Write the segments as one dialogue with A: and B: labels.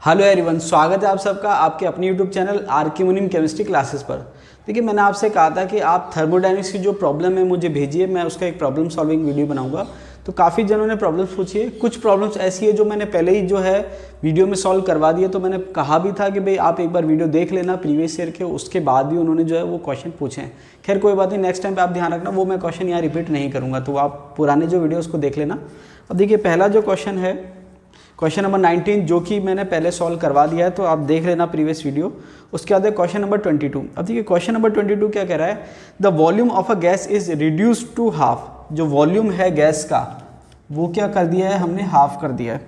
A: Hello everyone, स्वागत है आप सबका आपके अपने यूट्यूब चैनल आर के मुनीम केमिस्ट्री क्लासेस पर। देखिए, मैंने आपसे कहा था कि आप थर्मोडायनेमिक्स की जो प्रॉब्लम है मुझे भेजिए, मैं उसका एक प्रॉब्लम सॉल्विंग वीडियो बनाऊंगा। तो काफ़ी जनों ने प्रॉब्लम्स पूछी है। कुछ प्रॉब्लम्स ऐसी है जो मैंने पहले ही जो है वीडियो में सॉल्व करवा दिए। तो मैंने कहा भी था कि भाई आप एक बार वीडियो देख लेना प्रीवियस ईयर के, उसके बाद भी उन्होंने जो है वो क्वेश्चन पूछे हैं। खैर कोई बात नहीं, नेक्स्ट टाइम पे आप ध्यान रखना, वो मैं क्वेश्चन यहाँ रिपीट नहीं करूँगा, तो आप पुराने जो वीडियो उसको देख लेना। अब देखिए, पहला जो क्वेश्चन है क्वेश्चन नंबर 19, जो कि मैंने पहले सॉल्व करवा दिया है, तो आप देख लेना प्रीवियस वीडियो। उसके बाद है क्वेश्चन नंबर 22। अब देखिए क्वेश्चन नंबर 22 क्या कह रहा है, the volume of a gas is reduced to half. जो वॉल्यूम है गैस का वो क्या कर दिया है, हमने हाफ कर दिया है।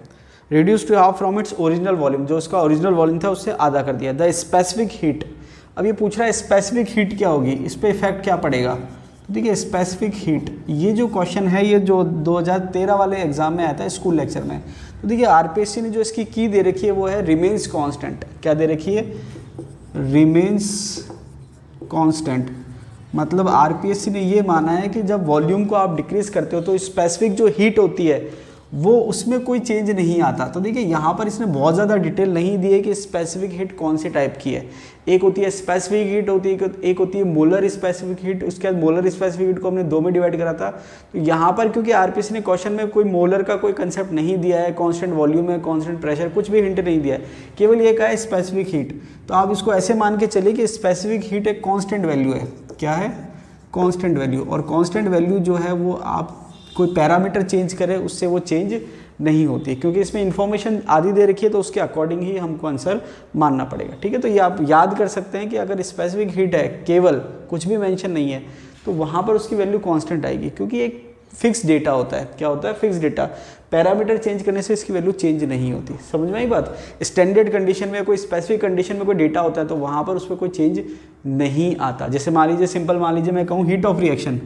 A: Reduce to half from its original volume, जो उसका ओरिजिनल वॉल्यूम था उससे आधा कर दिया। द स्पेसिफिक हीट, अब ये पूछ रहा है स्पेसिफिक हीट क्या होगी, इस पर इफेक्ट क्या पड़ेगा। तो देखिए स्पेसिफिक हीट, ये जो क्वेश्चन है ये जो 2013 वाले एग्जाम में आता है स्कूल लेक्चर में। तो देखिए आरपीएससी ने जो इसकी की दे रखी है वो है रिमेन्स कांस्टेंट। क्या दे रखी है, रिमेन्स कांस्टेंट। मतलब आरपीएससी ने ये माना है कि जब वॉल्यूम को आप डिक्रीज करते हो तो स्पेसिफिक जो हीट होती है वो उसमें कोई चेंज नहीं आता। तो देखिए यहाँ पर इसने बहुत ज़्यादा डिटेल नहीं दी है कि स्पेसिफिक हीट कौन सी टाइप की है। एक होती है स्पेसिफिक हीट होती है, एक होती है मोलर स्पेसिफिक हीट। उसके बाद मोलर स्पेसिफिक हीट को हमने दो में डिवाइड करा था। तो यहाँ पर क्योंकि आरपीएससी ने क्वेश्चन में कोई मोलर का कोई कंसेप्ट नहीं दिया है, कांस्टेंट वॉल्यूम है, कांस्टेंट प्रेशर, कुछ भी हिंट नहीं दिया है, केवल ये कहा है स्पेसिफिक हीट। तो आप इसको ऐसे मान के चलिए कि स्पेसिफिक हीट एक कॉन्स्टेंट वैल्यू है। क्या है, कॉन्स्टेंट वैल्यू। और कॉन्स्टेंट वैल्यू जो है वो आप कोई पैरामीटर चेंज करें उससे वो चेंज नहीं होती, क्योंकि इसमें इंफॉर्मेशन आदि दे रखी है तो उसके अकॉर्डिंग ही हमको आंसर मानना पड़ेगा। ठीक है, तो ये आप याद कर सकते हैं कि अगर स्पेसिफिक हीट है, केवल कुछ भी मेंशन नहीं है, तो वहाँ पर उसकी वैल्यू कांस्टेंट आएगी, क्योंकि एक फिक्स डेटा होता है। क्या होता है, फिक्स डेटा। पैरामीटर चेंज करने से इसकी वैल्यू चेंज नहीं होती। समझ में आई बात। स्टैंडर्ड कंडीशन में, कोई स्पेसिफिक कंडीशन में कोई डेटा होता है तो वहाँ पर उस पर कोई चेंज नहीं आता। जैसे मान लीजिए, सिंपल मान लीजिए मैं कहूँ हीट ऑफ रिएक्शन,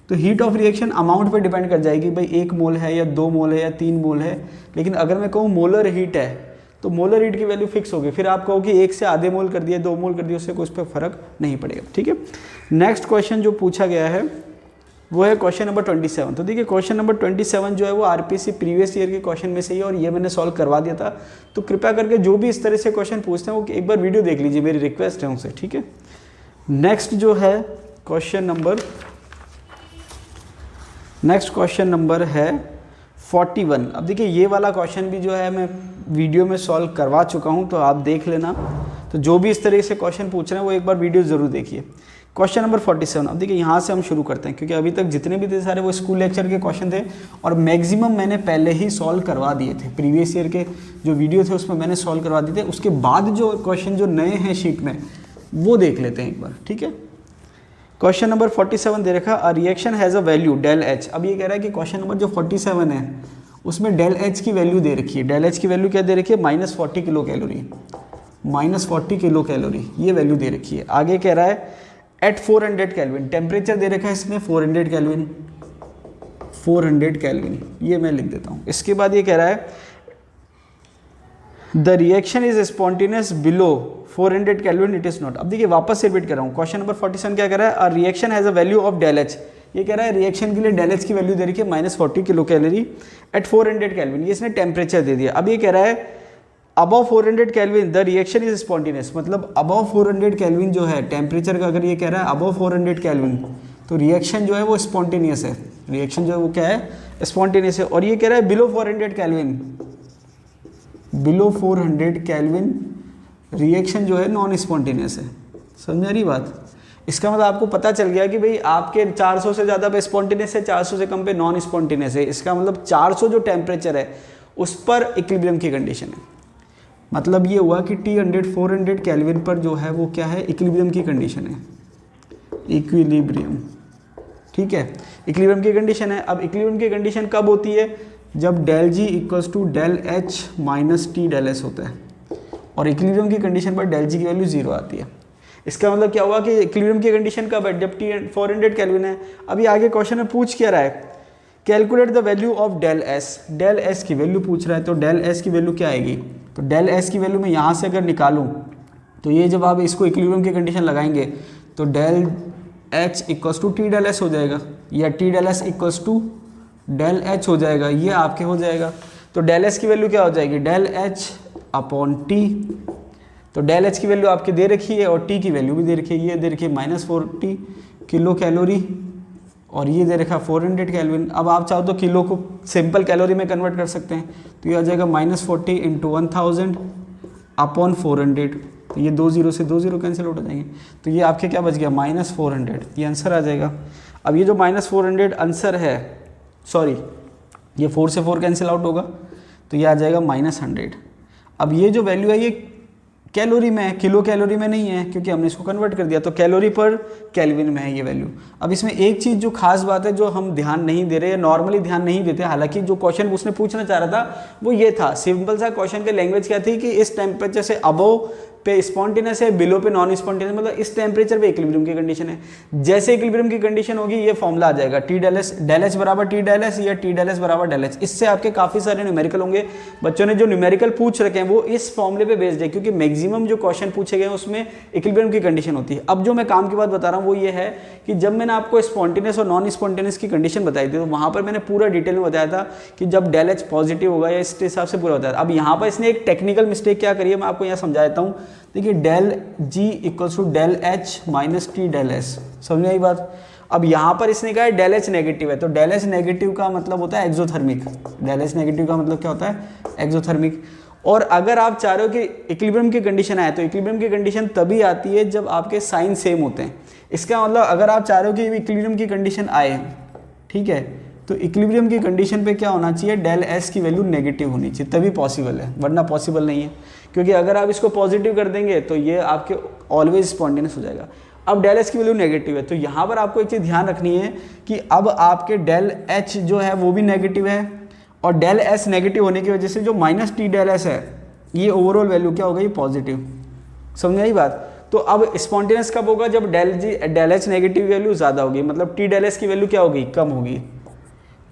A: तो हीट ऑफ रिएक्शन अमाउंट पे डिपेंड कर जाएगी, भाई 1 मोल है या 2 मोल है या 3 मोल है। लेकिन अगर मैं कहूँ मोलर हीट है तो मोलर हीट की वैल्यू फिक्स होगी। फिर आप कहो कि 1 से आधे मोल कर दिया, 2 मोल कर दिया, उससे कुछ पे फर्क नहीं पड़ेगा। ठीक है, नेक्स्ट क्वेश्चन जो पूछा गया है वो है क्वेश्चन नंबर 27। तो देखिए क्वेश्चन नंबर 27 जो है वो आरपीएससी प्रीवियस ईयर के क्वेश्चन में से ही, और ये मैंने सॉल्व करवा दिया था। तो कृपया करके जो भी इस तरह से क्वेश्चन पूछते हैं वो एक बार वीडियो देख लीजिए, मेरी रिक्वेस्ट है उनसे। ठीक है, नेक्स्ट जो है क्वेश्चन नंबर है 41। अब देखिए ये वाला क्वेश्चन भी जो है मैं वीडियो में सॉल्व करवा चुका हूँ, तो आप देख लेना। तो जो भी इस तरह से क्वेश्चन पूछ रहे हैं वो एक बार वीडियो ज़रूर देखिए। Question number 47। अब देखिए यहाँ से हम शुरू करते हैं, क्योंकि अभी तक जितने भी थे सारे वो स्कूल लेक्चर के क्वेश्चन थे, और मैक्सिमम मैंने पहले ही सॉल्व करवा दिए थे। प्रीवियस ईयर के जो वीडियो थे उसमें मैंने सॉल्व करवा दिए थे। उसके बाद जो क्वेश्चन जो नए हैं शीट में वो देख लेते हैं एक बार। ठीक है, क्वेश्चन नंबर 47 दे रखा, a reaction has a value del H. अब ये कह रहा है कि क्वेश्चन नंबर जो 47 है उसमें डेल एच की वैल्यू दे रखी है। डेल एच की वैल्यू क्या दे रखी है, -40 किलो कैलोरी। -40 किलो कैलोरी ये वैल्यू दे रखी है। आगे कह रहा है एट 400 केल्विन, टेम्परेचर दे रखा है इसमें 400 केल्विन। 400 केल्विन ये मैं लिख देता हूँ। इसके बाद ये कह रहा है the reaction is spontaneous below 400 kelvin, it is not. अब देखिए वापस से रिपीट कर रहा हूँ, क्वेश्चन नंबर 47 क्या कह रहा है, a reaction has a value of del H. ये कह रहा है रिएक्शन के लिए डेल एच की वैल्यू दे रखी है -40 किलो कैलोरी एट 400 केल्विन। ये इसने टेम्परेचर दे दिया। अब ये कह रहा है above 400 kelvin the reaction is spontaneous, मतलब अबव 400 केल्विन जो है टेम्परेचर का, अगर ये कह रहा है अबव 400 केल्विन तो रिएक्शन जो है वो स्पॉन्टेनियस है। रिएक्शन जो है वो क्या है, स्पॉन्टेनियस है। और ये कह रहा है below 400 kelvin, below 400 kelvin reaction जो है नॉन स्पॉन्टेनियस है। समझ रही बात। इसका मतलब आपको पता चल गया कि भाई आपके 400 से ज़्यादा पे स्पॉन्टेनियस है, 400 से कम पे नॉन स्पॉन्टेनियस है। इसका मतलब 400 जो टेम्परेचर है उस पर इक्विलिब्रियम की कंडीशन है। मतलब ये हुआ कि T100 400 केल्विन पर जो है वो क्या है, इक्विलिब्रियम की कंडीशन है। इक्विलिब्रियम, ठीक है, इक्विलिब्रियम की कंडीशन है। अब इक्विलिब्रियम की कंडीशन कब होती है, जब del G equals to del H minus T del S होता है, और इक्विलिब्रियम की कंडीशन पर डेल जी की वैल्यू 0 आती है। इसका मतलब क्या हुआ कि इक्विलिब्रियम की कंडीशन कब है, जब टी 400 केल्विन है। अभी आगे क्वेश्चन में पूछ क्या रहा है, calculate the value of del S. Del S की वैल्यू पूछ रहा है, तो डेल एस की वैल्यू क्या आएगी, तो डेल एस की वैल्यू मैं यहाँ से अगर निकालूँ तो ये जब आप इसको इक्विलिब्रियम की कंडीशन लगाएंगे तो del H equals to T del S हो जाएगा, या T del S equals to del H हो जाएगा, ये आपके हो जाएगा। तो डेल एस की वैल्यू क्या हो जाएगी, डेल एच अपॉन टी। तो डेल एच की वैल्यू आपकी दे रखी है और टी की वैल्यू भी दे रखी है, ये दे रखी है -40 किलो कैलोरी और ये दे रखा 400 केल्विन। अब आप चाहो तो किलो को सिंपल कैलोरी में कन्वर्ट कर सकते हैं, तो ये आ जाएगा -40 × 1000 अपॉन 400। तो ये 2 0 से 2 0 कैंसिल आउट हो जाएंगे, तो ये आपके क्या बच गया -400, ये आंसर आ जाएगा। अब ये जो -400 आंसर है, सॉरी ये 4 से 4 कैंसिल आउट होगा, तो ये आ जाएगा -100। अब ये जो वैल्यू है ये कैलोरी में है, किलो कैलोरी में नहीं है, क्योंकि हमने इसको कन्वर्ट कर दिया, तो कैलोरी पर केल्विन में है ये वैल्यू। अब इसमें एक चीज़ जो खास बात है जो हम ध्यान नहीं दे रहे, नॉर्मली ध्यान नहीं देते, हालांकि जो क्वेश्चन उसने पूछना चाह रहा था वो ये था, सिंपल सा क्वेश्चन के लैंग्वेज क्या थी कि इस टेम्परेचर से अबव पे स्पॉन्टेनियस है, बिलो पे नॉन स्पॉन्टेनियस, मतलब इस टेम्परेचर पे इक्विलिब्रियम की कंडीशन है। जैसे इक्विलिब्रियम की कंडीशन होगी ये फॉर्मूला आ जाएगा टी डेल एच बराबर टी डेल एस या टी डेल एस बराबर डेल एच। इससे आपके काफ़ी सारे न्यूमेरिकल होंगे, बच्चों ने जो न्यूमेरिकल पूछ रखे हैं वो इस फॉर्मूले पे बेस्ड है, क्योंकि मैक्सिमम जो क्वेश्चन पूछे गए हैं उसमें इक्विलिब्रियम की कंडीशन होती है। अब जो मैं काम की बात बता रहा हूँ वो ये है कि जब मैंने आपको स्पॉन्टेनियस और नॉन स्पॉन्टेनियस की कंडीशन बताई थी, तो वहाँ पर मैंने पूरा डिटेल में बताया था कि जब डेल एच पॉजिटिव होगा या इस हिसाब से पूरा बताया था। अब यहाँ पर इसने एक टेक्निकल मिस्टेक क्या करी है, मैं आपको यहाँ समझा देता हूँ। देखिए del G equals to del H minus T del S, समझ में आई बात। अब यहाँ पर इसने कहा है डेल एच नेगेटिव है, तो डेल एच नेगेटिव का मतलब होता है एक्सोथर्मिक। डेल एच नेगेटिव का मतलब क्या होता है, एक्सोथर्मिक। और अगर आप चाह रहे हो कि इक्विलिब्रियम की कंडीशन आए, तो इक्विलिब्रियम की कंडीशन तभी आती है जब आपके साइन सेम होते हैं। इसका मतलब अगर आप चाह रहे हो कि इक्विलिब्रियम की कंडीशन आए, ठीक है, तो इक्विलिब्रियम की कंडीशन पे क्या होना चाहिए, डेल एस की वैल्यू नेगेटिव होनी चाहिए, तभी पॉसिबल है, वरना पॉसिबल नहीं है। क्योंकि अगर आप इसको पॉजिटिव कर देंगे तो ये आपके ऑलवेज स्पॉन्टेनियस हो जाएगा। अब डेल एच की वैल्यू नेगेटिव है, तो यहाँ पर आपको एक चीज़ ध्यान रखनी है कि अब आपके डेल एच जो है वो भी नेगेटिव है, और डेल एस नेगेटिव होने की वजह से जो माइनस टी डेल एस है, ये ओवरऑल वैल्यू क्या हो गई, पॉजिटिव। समझ में आई बात। तो अब स्पॉन्टेनियस कब होगा, जब डेल एच नेगेटिव वैल्यू ज़्यादा होगी, मतलब टी डेल एस की वैल्यू क्या होगी, कम होगी।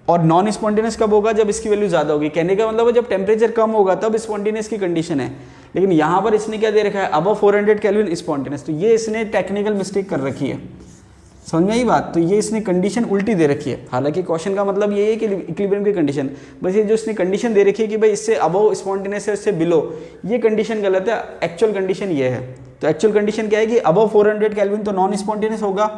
A: और नॉन स्पॉन्टेनियस कब होगा, जब इसकी वैल्यू ज़्यादा होगी। कहने का मतलब है जब टेम्परेचर कम होगा तब स्पॉन्टेनियस की कंडीशन है। लेकिन यहाँ पर इसने क्या दे रखा है, अबव 400 केल्विन स्पॉन्टेनियस, तो ये इसने टेक्निकल मिस्टेक कर रखी है। समझ में आई बात। तो ये इसने कंडीशन उल्टी दे रखी है। हालांकि क्वेश्चन का मतलब ये है कि इक्विलिब्रियम की कंडीशन, बस ये जो इसने कंडीशन दे रखी है कि भाई इससे अबव स्पॉन्टेनियस है, इससे बिलो, ये कंडीशन गलत है। एक्चुअल कंडीशन ये है। तो एक्चुअल कंडीशन क्या है कि अबव 400 केल्विन तो नॉन स्पॉन्टेनियस होगा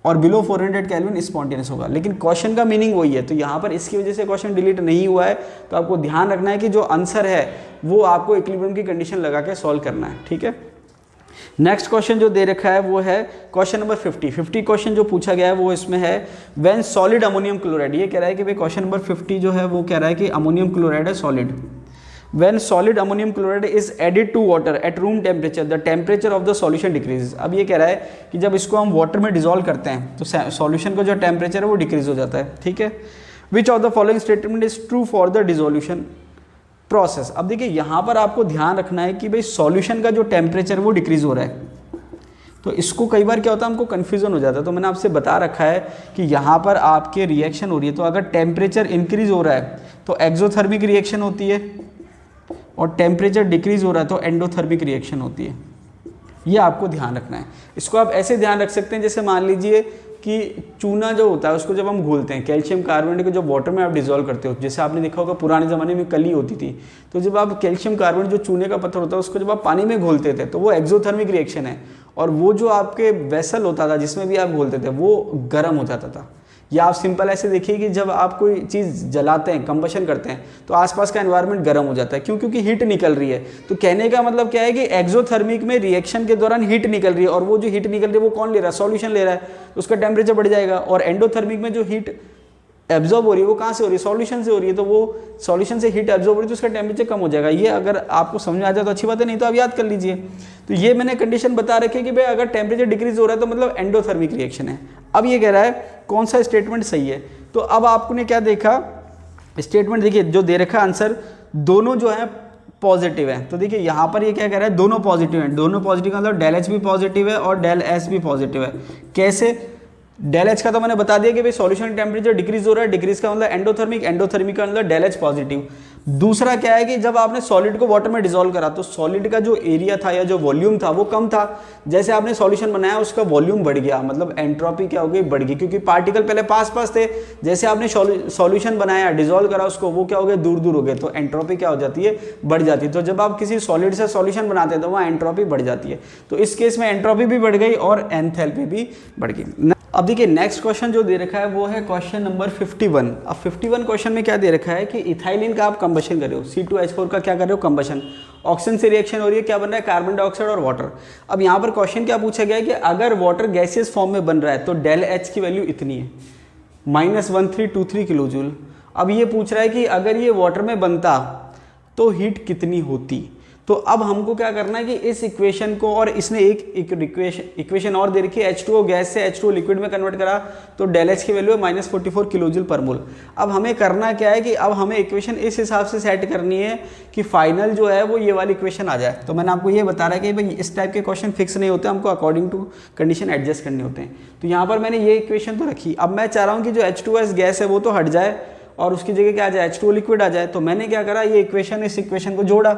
A: और बिलो 400 केल्विन स्पॉन्टेनियस होगा, लेकिन क्वेश्चन का मीनिंग वही है। तो यहाँ पर इसकी वजह से क्वेश्चन डिलीट नहीं हुआ है। तो आपको ध्यान रखना है कि जो आंसर है वो आपको इक्विलिब्रियम की कंडीशन लगा के सॉल्व करना है, ठीक है। नेक्स्ट क्वेश्चन जो दे रखा है वो है क्वेश्चन नंबर 50 क्वेश्चन जो पूछा गया है वो इसमें है व्हेन सॉलिड अमोनियम क्लोराइड। ये कह रहा है कि भाई क्वेश्चन नंबर 50 जो है वो कह रहा है कि अमोनियम क्लोराइड है solid. When solid ammonium chloride is added to water at room temperature, the temperature of the solution decreases। अब ये कह रहा है कि जब इसको हम वाटर में डिसॉल्व करते हैं तो सॉल्यूशन का जो टेम्परेचर है वो डिक्रीज हो जाता है, ठीक है। Which of the following statement is true for the dissolution process। अब देखिए यहाँ पर आपको ध्यान रखना है कि भाई सॉल्यूशन का जो टेम्परेचर वो डिक्रीज हो रहा है। तो इसको कई बार क्या होता है, हमको कन्फ्यूजन हो जाता है। तो मैंने आपसे बता रखा है कि यहाँ पर आपके रिएक्शन हो रही है, तो अगर टेम्परेचर इंक्रीज हो रहा है तो एक्सोथर्मिक रिएक्शन होती है, और टेम्परेचर डिक्रीज हो रहा है तो एंडोथर्मिक रिएक्शन होती है। ये आपको ध्यान रखना है। इसको आप ऐसे ध्यान रख सकते हैं, जैसे मान लीजिए कि चूना जो होता है उसको जब हम घोलते हैं, कैल्शियम कार्बोनेट को जब वाटर में आप डिसॉल्व करते हो, जैसे आपने देखा होगा पुराने ज़माने में कली होती थी, तो जब आप कैल्शियम कार्बोनेट जो चूने का पत्थर होता है उसको जब आप पानी में घोलते थे तो वो एक्सोथर्मिक रिएक्शन है, और वो जो आपके वेसल होता था जिसमें भी आप घोलते थे वो गर्म हो जाता था। या आप सिंपल ऐसे देखिए कि जब आप कोई चीज़ जलाते हैं, कंबशन करते हैं, तो आसपास का एनवायरनमेंट गर्म हो जाता है। क्यों? क्योंकि हीट निकल रही है। तो कहने का मतलब क्या है कि एक्सोथर्मिक में रिएक्शन के दौरान हीट निकल रही है, और वो जो हीट निकल रही है वो कौन ले रहा है, सॉल्यूशन ले रहा है, तो उसका टेम्परेचर बढ़ जाएगा। और एंडोथर्मिक में जो हीट एब्जॉर्ब हो रही है वो कहाँ से हो रही है, सॉल्यूशन से हो रही है, तो वो सॉल्यूशन से हीट एब्जॉर्ब हो रही है तो उसका टेम्परेचर कम हो जाएगा। ये अगर आपको समझ में आ जाए तो अच्छी बात है, नहीं तो आप याद कर लीजिए। तो ये मैंने कंडीशन बता रखी है कि भाई अगर टेम्परेचर डिक्रीज हो रहा है तो मतलब एंडोथर्मिक रिएक्शन है। अब ये कह रहा है कौन सा स्टेटमेंट सही है। तो अब आपने क्या देखा, स्टेटमेंट देखिए जो दे रखा आंसर, दोनों जो है पॉजिटिव है। तो देखिए यहाँ पर ये क्या कह रहा है, दोनों पॉजिटिव हैं। दोनों पॉजिटिव का मतलब डेल एच भी पॉजिटिव है और डेल एस भी पॉजिटिव है। कैसे? डेल एच का तो मैंने बता दिया कि भाई सॉल्यूशन टेम्परेचर डिक्रीज हो रहा है, डिक्रीज का मतलब एंडोथर्मिक, एंडोथर्मिक का मतलब डेल एच पॉजिटिव। दूसरा क्या है कि जब आपने सॉलिड को वाटर में डिसॉल्व करा तो सॉलिड का जो एरिया था या जो वॉल्यूम था वो कम था। जैसे आपने सॉल्यूशन बनाया उसका वॉल्यूम बढ़ गया, मतलब एंट्रोपी क्या हो गई, बढ़ गई, क्योंकि पार्टिकल पहले पास पास थे। जैसे आपने सॉल्यूशन बनाया, डिसॉल्व करा उसको, वो क्या हो गए, दूर दूर हो गए, तो एंट्रोपी क्या हो जाती है, बढ़ जाती है। तो जब आप किसी सॉलिड से सॉल्यूशन बनाते हैं तो वहाँ एंट्रोपी बढ़ जाती है। तो इस केस में एंट्रोपी भी बढ़ गई और एंथैल्पी भी बढ़ गई। अब देखिए नेक्स्ट क्वेश्चन जो दे रखा है वो है क्वेश्चन नंबर 51। अब 51 क्वेश्चन में क्या दे रखा है कि इथाइलिन का आप कंबशन कर रहे हो, C2H4 का क्या कर रहे हो, कंबशन, ऑक्सीजन से रिएक्शन हो रही है, क्या बन रहा है, कार्बन डाइऑक्साइड और वाटर। अब यहाँ पर क्वेश्चन क्या पूछा गया है कि अगर वाटर गैसियस फॉर्म में बन रहा है तो डेल एच की वैल्यू इतनी है, -1323 किलो जूल। अब ये पूछ रहा है कि अगर ये वाटर में बनता तो हीट कितनी होती। तो अब हमको क्या करना है कि इस इक्वेशन को, और इसने एक इक्वेशन और दे रखी है, H2O गैस से H2O लिक्विड में कन्वर्ट करा तो डेल एच की वैल्यू है -44 किलो जूल पर मोल। अब हमें करना क्या है कि अब हमें इक्वेशन इस हिसाब से सेट करनी है कि फाइनल जो है वो ये वाली इक्वेशन आ जाए। तो मैंने आपको ये बता रहा है कि भाई इस टाइप के क्वेश्चन फिक्स नहीं होते, हमको अकॉर्डिंग टू कंडीशन एडजस्ट करने होते हैं। तो यहाँ पर मैंने ये इक्वेशन तो रखी। अब मैं चाह रहा हूँ कि जो H2S गैस है वो तो हट जाए और उसकी जगह क्या आ जाए, H2O लिक्विड आ जाए। तो मैंने क्या करा, ये इक्वेशन इस इक्वेशन को जोड़ा।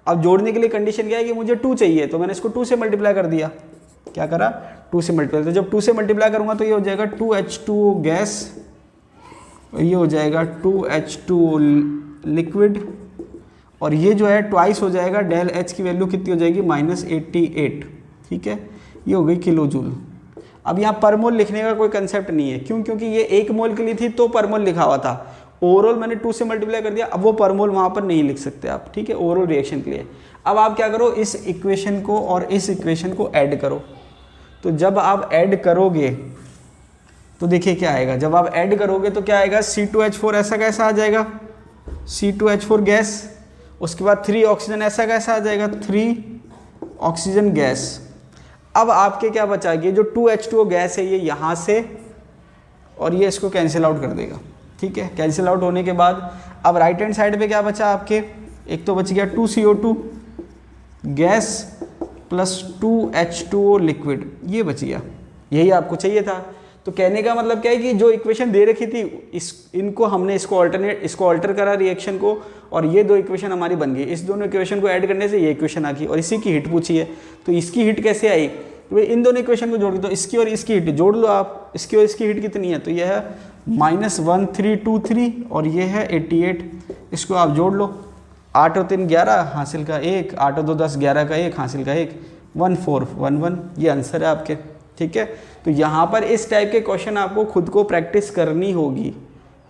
A: अब जोड़ने के लिए कंडीशन क्या है कि मुझे 2 चाहिए, तो मैंने इसको 2 से मल्टीप्लाई कर दिया। क्या करा, 2 से मल्टीप्लाई। तो जब 2 से मल्टीप्लाई करूंगा तो ये हो जाएगा 2H2O गैस, ये हो जाएगा 2H2O लिक्विड, और ये जो है ट्वाइस हो जाएगा, डेल एच की वैल्यू कितनी हो जाएगी, -88। ठीक है, ये हो गई किलो जूल। अब यहाँ पर मोल लिखने का कोई कंसेप्ट नहीं है, क्यों, क्योंकि ये 1 मोल के लिए थी तो पर मोल लिखा हुआ था। ओवरऑल मैंने 2 से मल्टीप्लाई कर दिया, अब वो पर मोल वहाँ पर नहीं लिख सकते आप। ठीक है, ओवरऑल रिएक्शन के लिए। अब आप क्या करो, इस इक्वेशन को और इस इक्वेशन को ऐड करो। तो जब आप ऐड करोगे तो देखिए क्या आएगा, जब आप ऐड करोगे तो क्या आएगा, C2H4 ऐसा कैसा आ जाएगा, C2H4 गैस, उसके बाद 3 ऑक्सीजन ऐसा कैसा आ जाएगा, 3 ऑक्सीजन गैस। अब आपके क्या बचा, ये जो 2H2O गैस है ये यहाँ से और ये इसको कैंसिल आउट कर देगा। ठीक है, कैंसिल आउट होने के बाद अब राइट हैंड साइड पे क्या बचा आपके, एक तो बच गया 2CO2 gas plus 2H2O liquid, ये बच गया। यही आपको चाहिए था। तो कहने का मतलब क्या है कि जो इक्वेशन दे रखी थी इनको हमने इसको अल्टर करा रिएक्शन को, और ये 2 इक्वेशन हमारी बन गई। इस दोनों इक्वेशन को ऐड करने से ये इक्वेशन आ गई, और इसी की हिट पूछी है। तो इसकी हिट कैसे आई, तो इन दोनों इक्वेशन को जोड़ दो, इसकी और इसकी हिट जोड़ लो आप। इसकी और इसकी हिट कितनी है, तो यह है -1323 और ये है 88। इसको आप जोड़ लो, 8 और 3 11 हासिल का 1, 8 और 2 10 11 का 1 हासिल का 1, 1411, ये आंसर है आपके। ठीक है, तो यहाँ पर इस टाइप के क्वेश्चन आपको खुद को प्रैक्टिस करनी होगी।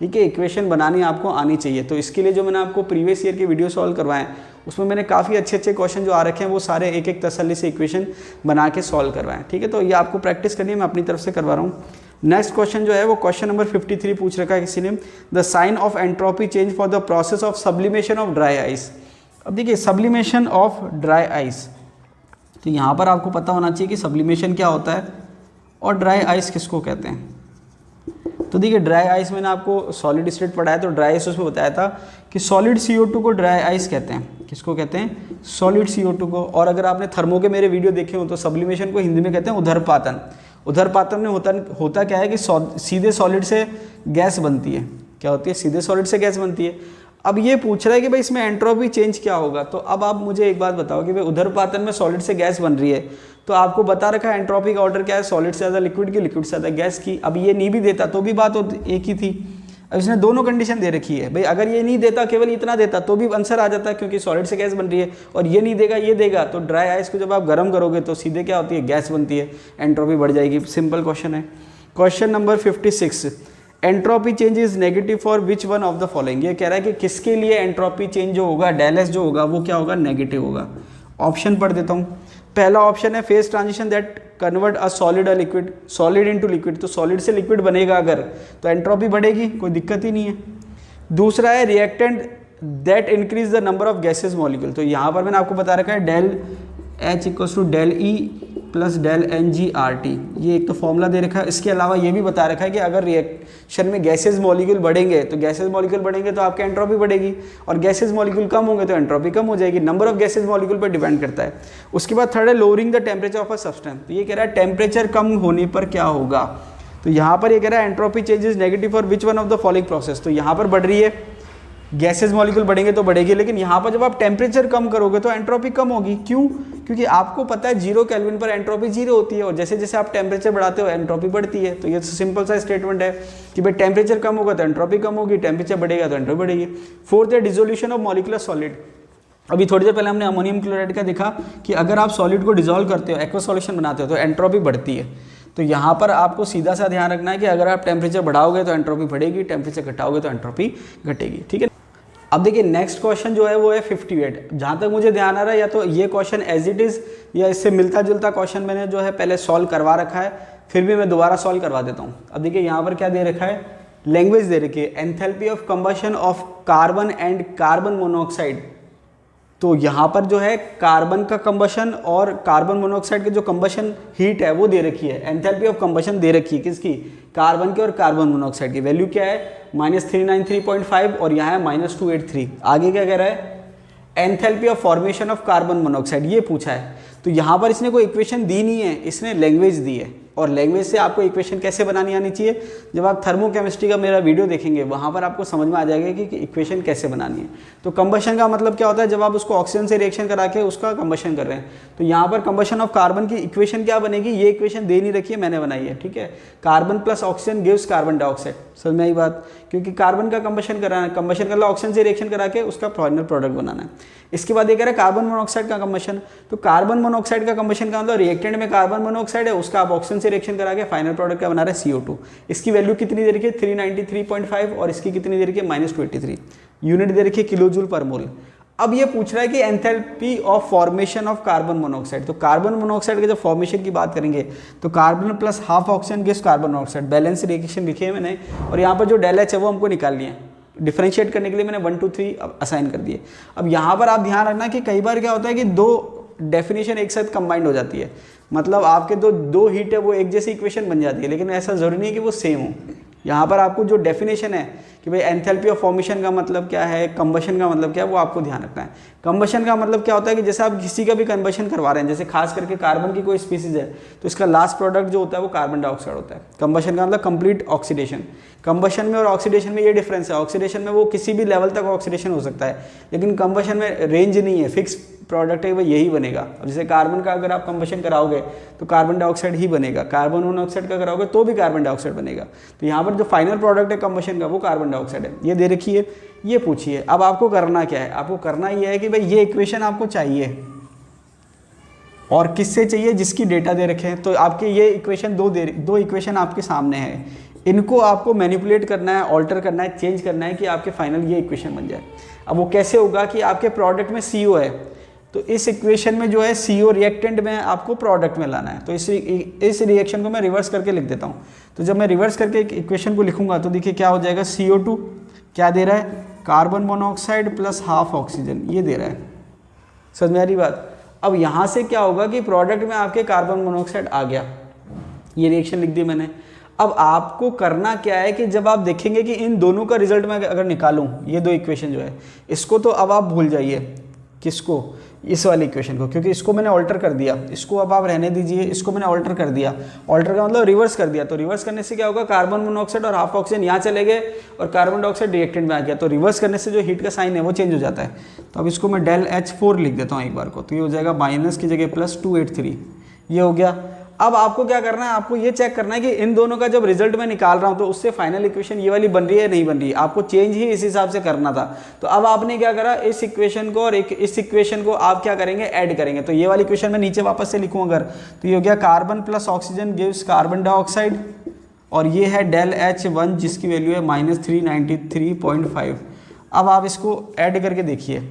A: ठीक है, इक्वेशन बनानी आपको आनी चाहिए। तो इसके लिए जो मैंने आपको प्रीवियस ईयर के वीडियो सॉल्व करवाए हैं उसमें मैंने काफ़ी अच्छे अच्छे क्वेश्चन जो आ रखे हैं वो सारे एक एक तसल्ली से इक्वेशन बना के सॉल्व करवाएं। ठीक है, तो ये आपको प्रैक्टिस करनी है, मैं अपनी तरफ से करवा रहा हूँ। नेक्स्ट क्वेश्चन जो है वो क्वेश्चन नंबर 53 पूछ रखा है किसी ने, the sign of entropy change for the process of sublimation of dry ice. अब देखिए सब्लिमेशन ऑफ ड्राई आइस, तो यहाँ पर आपको पता होना चाहिए कि सब्लिमेशन क्या होता है और ड्राई आइस किसको कहते हैं। तो देखिए ड्राई आइस मैंने आपको सॉलिड स्टेट पढ़ाया, तो ड्राई आइस उसमें बताया था कि सॉलिड CO2 को ड्राई आइस कहते हैं। किसको कहते हैं, सॉलिड CO2 को। और अगर आपने थर्मो के मेरे वीडियो देखे हो तो सब्लिमेशन को हिंदी में कहते हैं उधरपातन। उधरपातन में होता क्या है कि सीधे सॉलिड से गैस बनती है। क्या होती है, सीधे सॉलिड से गैस बनती है। अब ये पूछ रहा है कि भाई इसमें एंट्रोपी चेंज क्या होगा। तो अब आप मुझे एक बात बताओ कि भाई उधरपातन में सॉलिड से गैस बन रही है, तो आपको बता रखा है एंट्रोपी का ऑर्डर क्या है, सॉलिड से ज़्यादा लिक्विड की, लिक्विड से ज़्यादा गैस की। अब ये नहीं भी देता तो भी बात एक ही थी। अब इसने दोनों कंडीशन दे रखी है। भाई अगर ये नहीं देता, केवल इतना देता तो भी आंसर आ जाता है, क्योंकि सॉलिड से गैस बन रही है। और ये नहीं देगा, ये देगा, तो ड्राई आइस को जब आप गर्म करोगे तो सीधे क्या होती है, गैस बनती है, एंट्रोपी बढ़ जाएगी। सिंपल क्वेश्चन है। Question number 56, entropy change is negative for which one of the following. ये कह रहा है कि किसके लिए एंट्रोपी चेंज जो होगा, डेल एस जो होगा वो क्या होगा, नेगेटिव होगा। ऑप्शन पढ़ देता हूँ। पहला ऑप्शन है phase transition that convert a solid liquid, solid into liquid. तो सॉलिड से लिक्विड बनेगा अगर, तो एंट्रोपी बढ़ेगी, कोई दिक्कत ही नहीं है। दूसरा है reactant that increase the number of gases molecule. तो यहाँ पर मैंने आपको बता रखा है del H equals to del E plus del NG/RT, ये एक तो फॉर्मूला दे रखा है। इसके अलावा ये भी बता रखा है कि अगर रिएक्शन में गैसेज मॉलिक्यूल बढ़ेंगे तो गैसेज मॉलिक्यूल बढ़ेंगे तो आपकी एंट्रोपी बढ़ेगी, और गैसेज मॉलिक्यूल कम होंगे तो एंट्रोपी कम हो जाएगी। नंबर ऑफ गैसेज मॉलिक्यूल पर डिपेंड करता है। उसके बाद थर्ड है lowering the temperature of a substance. तो ये कह रहा है टेम्परेचर कम होने पर क्या होगा। तो यहाँ पर ये कह रहा है entropy changes negative for which one of the following process. तो यहाँ पर बढ़ रही है गैसेज मॉलिक्यूल बढ़ेंगे तो बढ़ेगी, लेकिन यहाँ पर जब आप टेम्परेचर कम करोगे तो एंट्रोपी कम होगी। क्यों? क्योंकि आपको पता है 0 केल्विन पर एंट्रोपी 0 होती है, और जैसे जैसे आप टेम्परेचर बढ़ाते हो एंट्रोपी बढ़ती है। तो ये तो सिंपल सा स्टेटमेंट है कि भाई टेम्परेचर कम होगा तो एंट्रोपी कम होगी, टेम्परेचर बढ़ेगा तो एंट्रोपी बढ़ेगी। फोर्थ है डिसोल्यूशन ऑफ मॉलिकुलर सॉलिड। अभी थोड़ी देर पहले हमने अमोनियम क्लोराइड का देखा कि अगर आप सॉलिड को डिसॉल्व करते हो, एक्वा सॉल्यूशन बनाते हो, तो एंट्रोपी बढ़ती है। तो यहाँ पर आपको सीधा सा ध्यान रखना है कि अगर आप टेम्परेचर बढ़ाओगे तो एंट्रोपी बढ़ेगी, टेम्परेचर घटाओगे तो एंट्रोपी घटेगी। ठीक है। अब देखिए नेक्स्ट क्वेश्चन जो है वो है 58। जहाँ तक मुझे ध्यान आ रहा है या तो ये क्वेश्चन एज इट इज़ या इससे मिलता जुलता क्वेश्चन मैंने जो है पहले सॉल्व करवा रखा है, फिर भी मैं दोबारा सॉल्व करवा देता हूँ। अब देखिए यहाँ पर क्या दे रखा है, लैंग्वेज दे रखी है, enthalpy of combustion of carbon and carbon monoxide. तो यहाँ पर जो है कार्बन का कंबशन और कार्बन मोनोऑक्साइड की जो कंबशन हीट है वो दे रखी है, एंथैल्पी ऑफ कंबशन दे रखी है किसकी, कार्बन की और कार्बन मोनोऑक्साइड की। वैल्यू क्या है -393.5 और यहाँ है -283। आगे क्या कह रहा है, enthalpy of formation of carbon monoxide, ये पूछा है। तो यहाँ पर इसने कोई इक्वेशन दी नहीं है, इसने लैंग्वेज दी है। और लैंग्वेज से आपको इक्वेशन कैसे बनानी आनी चाहिए, जब आप थर्मोकेमिस्ट्री का मेरा वीडियो देखेंगे वहाँ पर आपको समझ में आ जाएगा कि इक्वेशन कैसे बनानी है। तो कंबशन का मतलब क्या होता है, जब आप उसको ऑक्सीजन से रिएक्शन करा के उसका कंबशन कर रहे हैं। तो यहाँ पर कंबशन ऑफ कार्बन की इक्वेशन क्या बनेगी, ये इक्वेशन दे नहीं रखी है, मैंने बनाई है। ठीक है, carbon plus oxygen gives carbon dioxide. समझ में आई बात, क्योंकि कार्बन का कंबशन कराना है, कंबशन कर लो ऑक्सीजन से रिएक्शन करा के उसका फाइनल प्रोडक्ट बनाना है। इसके बाद ये कह रहा है कार्बन मोनोऑक्साइड का कंबशन। तो कार्बन मोनोऑक्साइड का कंबशन का मतलब रिएक्टेंट में कार्बन मोनोऑक्साइड है, उसका आप ऑक्सीजन से रिएक्शन करा के फाइनल प्रोडक्ट क्या बना रहे हैं, CO2। इसकी वैल्यू कितनी दे रखी है 393.5 और इसकी कितनी दे रखी है -283। यूनिट दे रखी है किलो जूल पर मोल। अब ये पूछ रहा है कि enthalpy of formation of carbon monoxide. तो कार्बन मोनोऑक्साइड के जब फॉर्मेशन की बात करेंगे तो carbon plus half oxygen gives carbon monoxide, balance reaction लिखी है मैंने, और यहाँ पर जो ΔH है वो हमको निकालनी है। डिफरेंशिएट करने के लिए मैंने 1 2 3 असाइन कर दिए। अब यहाँ पर आप ध्यान रखना कि कई बार क्या होता है कि दो डेफिनेशन एक साथ कंबाइंड हो जाती है, मतलब आपके दो हीट है वो एक जैसी इक्वेशन बन जाती है, लेकिन ऐसा जरूरी नहीं है कि वो सेम हो। यहाँ पर आपको जो डेफिनेशन है कि भाई एंथैल्पी ऑफ फॉर्मेशन का मतलब क्या है, कंबशन का मतलब क्या है, वो आपको ध्यान रखना है। कंबशन का मतलब क्या होता है कि जैसे आप किसी का भी कंबशन करवा रहे हैं, जैसे खास करके कार्बन की कोई स्पीसीज है तो इसका लास्ट प्रोडक्ट जो होता है वो कार्बन डाइऑक्साइड होता है। कंबशन का मतलब कंप्लीट ऑक्सीडेशन। कंबशन में और ऑक्सीडेशन में ये डिफरेंस है, ऑक्सीडेशन में वो किसी भी लेवल तक ऑक्सीडेशन हो सकता है, लेकिन कंबशन में रेंज नहीं है, फिक्स प्रोडक्ट है वह यही बनेगा। अब जैसे कार्बन का अगर आप कंबशन कराओगे तो कार्बन डाइऑक्साइड ही बनेगा, कार्बन मोनोऑक्साइड का कराओगे तो भी कार्बन डाइऑक्साइड बनेगा। तो यहाँ पर जो फाइनल प्रोडक्ट है कंबशन का वो कार्बन डाइऑक्साइड है। ये दे रखी है, ये पूछिए। अब आपको करना क्या है, आपको करना ये है कि भाई ये इक्वेशन आपको चाहिए, और किससे चाहिए, जिसकी डेटा दे रखे हैं। तो आपके ये इक्वेशन दो इक्वेशन आपके सामने है, इनको आपको मैनिपुलेट करना है, ऑल्टर करना है, चेंज करना है कि आपके फाइनल ये इक्वेशन बन जाए। अब वो कैसे होगा कि आपके प्रोडक्ट में CO है, तो इस इक्वेशन में जो है CO रिएक्टेंट में आपको प्रोडक्ट में लाना है। तो इस रिएक्शन को मैं रिवर्स करके लिख देता हूँ। तो जब मैं रिवर्स करके इक्वेशन को लिखूंगा तो देखिए क्या हो जाएगा, CO2 क्या दे रहा है, carbon monoxide plus half oxygen, ये दे रहा है। समझ में आ रही बात। अब यहाँ से क्या होगा कि प्रोडक्ट में आपके कार्बन मोनोऑक्साइड आ गया, ये रिएक्शन लिख दी मैंने। अब आपको करना क्या है कि जब आप देखेंगे कि इन दोनों का रिजल्ट मैं अगर निकालूं, ये दो इक्वेशन जो है, इसको तो अब आप भूल जाइए, किसको, इस वाली इक्वेशन को, क्योंकि इसको मैंने ऑल्टर कर दिया, इसको अब आप रहने दीजिए, इसको मैंने ऑल्टर कर दिया। ऑल्टर का मतलब रिवर्स कर दिया। तो रिवर्स करने से क्या होगा, कार्बन मोनोऑक्साइड और हाफ ऑक्सीजन यहाँ चले गए और कार्बन डाइऑक्साइड रिएक्टेंट में आ गया। तो रिवर्स करने से जो हीट का साइन है वो चेंज हो जाता है। तो अब इसको मैं ΔH4 लिख देता हूँ एक बार को, तो ये हो जाएगा माइनस की जगह +283, ये हो गया। अब आपको क्या करना है, आपको ये चेक करना है कि इन दोनों का जब रिजल्ट मैं निकाल रहा हूं तो उससे फाइनल इक्वेशन ये वाली बन रही है नहीं बन रही है। आपको चेंज ही इस हिसाब से करना था। तो अब आपने क्या करा, इस इक्वेशन को और इस इक्वेशन को आप क्या करेंगे, ऐड करेंगे। तो ये वाली इक्वेशन मैं नीचे वापस से लिखूं अगर, तो ये हो गया carbon plus oxygen gives carbon dioxide, और ये है ΔH1 जिसकी वैल्यू है -393.5। अब आप इसको ऐड करके देखिए,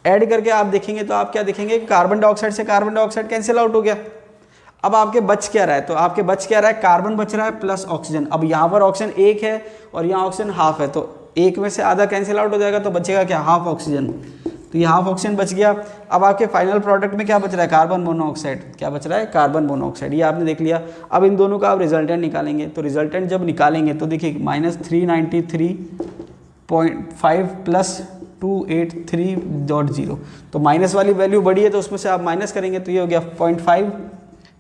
A: ऐड करके आप देखेंगे तो आप क्या देखेंगे, कार्बन डाइऑक्साइड से कार्बन डाइऑक्साइड कैंसिल आउट हो गया। अब आपके बच क्या रहा है, तो आपके बच क्या रहा है, कार्बन बच रहा है प्लस ऑक्सीजन। अब यहाँ पर ऑक्सीजन 1 है और यहाँ ऑक्सीजन हाफ है, तो 1 में से आधा कैंसिल आउट हो जाएगा, तो बचेगा क्या, हाफ ऑक्सीजन। तो ये हाफ ऑक्सीजन बच गया। अब आपके फाइनल प्रोडक्ट में क्या बच रहा है, कार्बन मोनोऑक्साइड। क्या बच रहा है, कार्बन मोनोऑक्साइड। ये आपने देख लिया। अब इन दोनों का आप रिजल्टेंट निकालेंगे। तो रिजल्टेंट जब निकालेंगे तो देखिए -393.5 + 283.0। तो माइनस वाली वैल्यू बड़ी है तो उसमें से आप माइनस करेंगे, तो ये हो गया 0.5,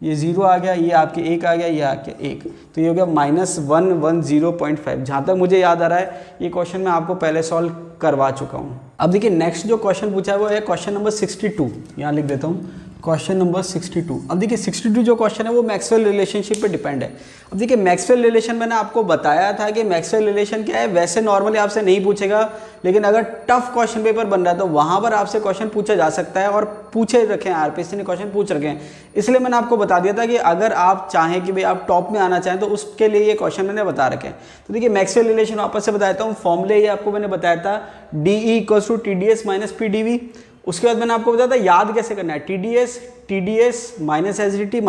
A: ये 0 आ गया, ये आपके 1 आ गया, ये आपके 1, तो ये हो गया -110.5। जहाँ तक मुझे याद आ रहा है ये क्वेश्चन मैं आपको पहले सॉल्व करवा चुका हूँ। अब देखिए नेक्स्ट जो क्वेश्चन पूछा है वो है क्वेश्चन नंबर 62, यहाँ लिख देता हूँ क्वेश्चन नंबर 62। अब देखिए 62 जो क्वेश्चन है वो मैक्सवेल रिलेशनशिप पे डिपेंड है। अब देखिए मैक्सवेल रिलेशन मैंने आपको बताया था कि मैक्सवेल रिलेशन क्या है, वैसे नॉर्मली आपसे नहीं पूछेगा, लेकिन अगर टफ क्वेश्चन पेपर बन रहा है तो वहाँ पर आपसे क्वेश्चन पूछा जा सकता है, और पूछे रखे हैं, आरपीएससी ने क्वेश्चन पूछ रखे हैं। इसलिए मैंने आपको बता दिया था कि अगर आप चाहें कि भाई आप टॉप में आना चाहें तो उसके लिए ये क्वेश्चन मैंने बता रखे हैं। तो देखिए मैक्सवेल रिलेशन वापस से बताता हूँ, फॉर्मूले ये आपको मैंने बताया था, DE = TDS - PDV। उसके बाद मैंने आपको बताया था याद कैसे करना है, TDS minus SDT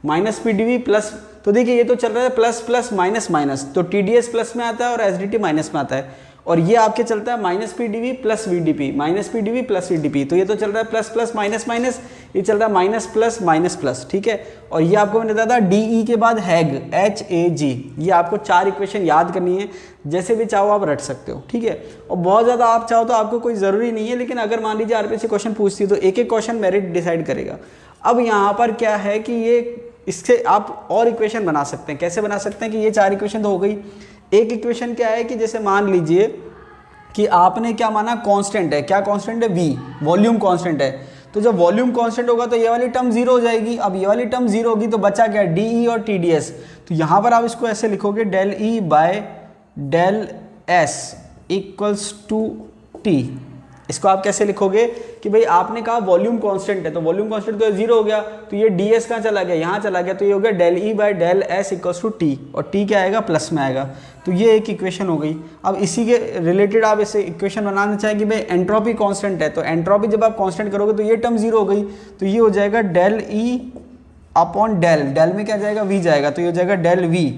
A: minus PDV plus, तो देखिए ये तो चल रहा है प्लस प्लस माइनस माइनस, तो TDS प्लस में आता है और SDT माइनस में आता है, और ये आपके चलता है -PDV plus VDP, -PDV plus VDP, तो ये तो चल रहा है प्लस प्लस माइनस माइनस, ये चल रहा है माइनस प्लस, ठीक है। और ये आपको मैंने बताया था DE के बाद HAG, ये आपको 4 इक्वेशन याद करनी है, जैसे भी चाहो आप रट सकते हो, ठीक है। और बहुत ज़्यादा आप चाहो तो आपको कोई ज़रूरी नहीं है, लेकिन अगर मान लीजिए आरपीएससी क्वेश्चन पूछती है तो एक एक क्वेश्चन मेरिट डिसाइड करेगा। अब यहाँ पर क्या है कि ये इससे आप और इक्वेशन बना सकते हैं। कैसे बना सकते हैं कि ये 4 इक्वेशन तो हो गई। एक इक्वेशन क्या है कि जैसे मान लीजिए कि आपने क्या माना, कांस्टेंट है, क्या कांस्टेंट है, V, वॉल्यूम कांस्टेंट है। तो जब वॉल्यूम कांस्टेंट होगा तो ये वाली टर्म 0 हो जाएगी। अब ये वाली टर्म 0 होगी तो बचा क्या, DE और TDS। तो यहाँ पर आप इसको ऐसे लिखोगे, ∂E/∂S = T। इसको आप कैसे लिखोगे कि भाई आपने कहा वॉल्यूम कांस्टेंट है, तो वॉल्यूम कांस्टेंट तो 0 हो गया, तो ये DS कहाँ चला गया, यहाँ चला गया, तो ये हो गया ∂E/∂S = T, और T क्या आएगा, प्लस में आएगा। तो ये एक इक्वेशन हो गई। अब इसी के रिलेटेड आप इसे इक्वेशन बनाना चाहें कि भाई एंट्रोपी कांस्टेंट है, तो एंट्रोपी जब आप कांस्टेंट करोगे तो ये टर्म 0 हो गई, तो ये हो जाएगा ∂E/del में क्या जाएगा, V जाएगा, तो ये हो जाएगा ∂V।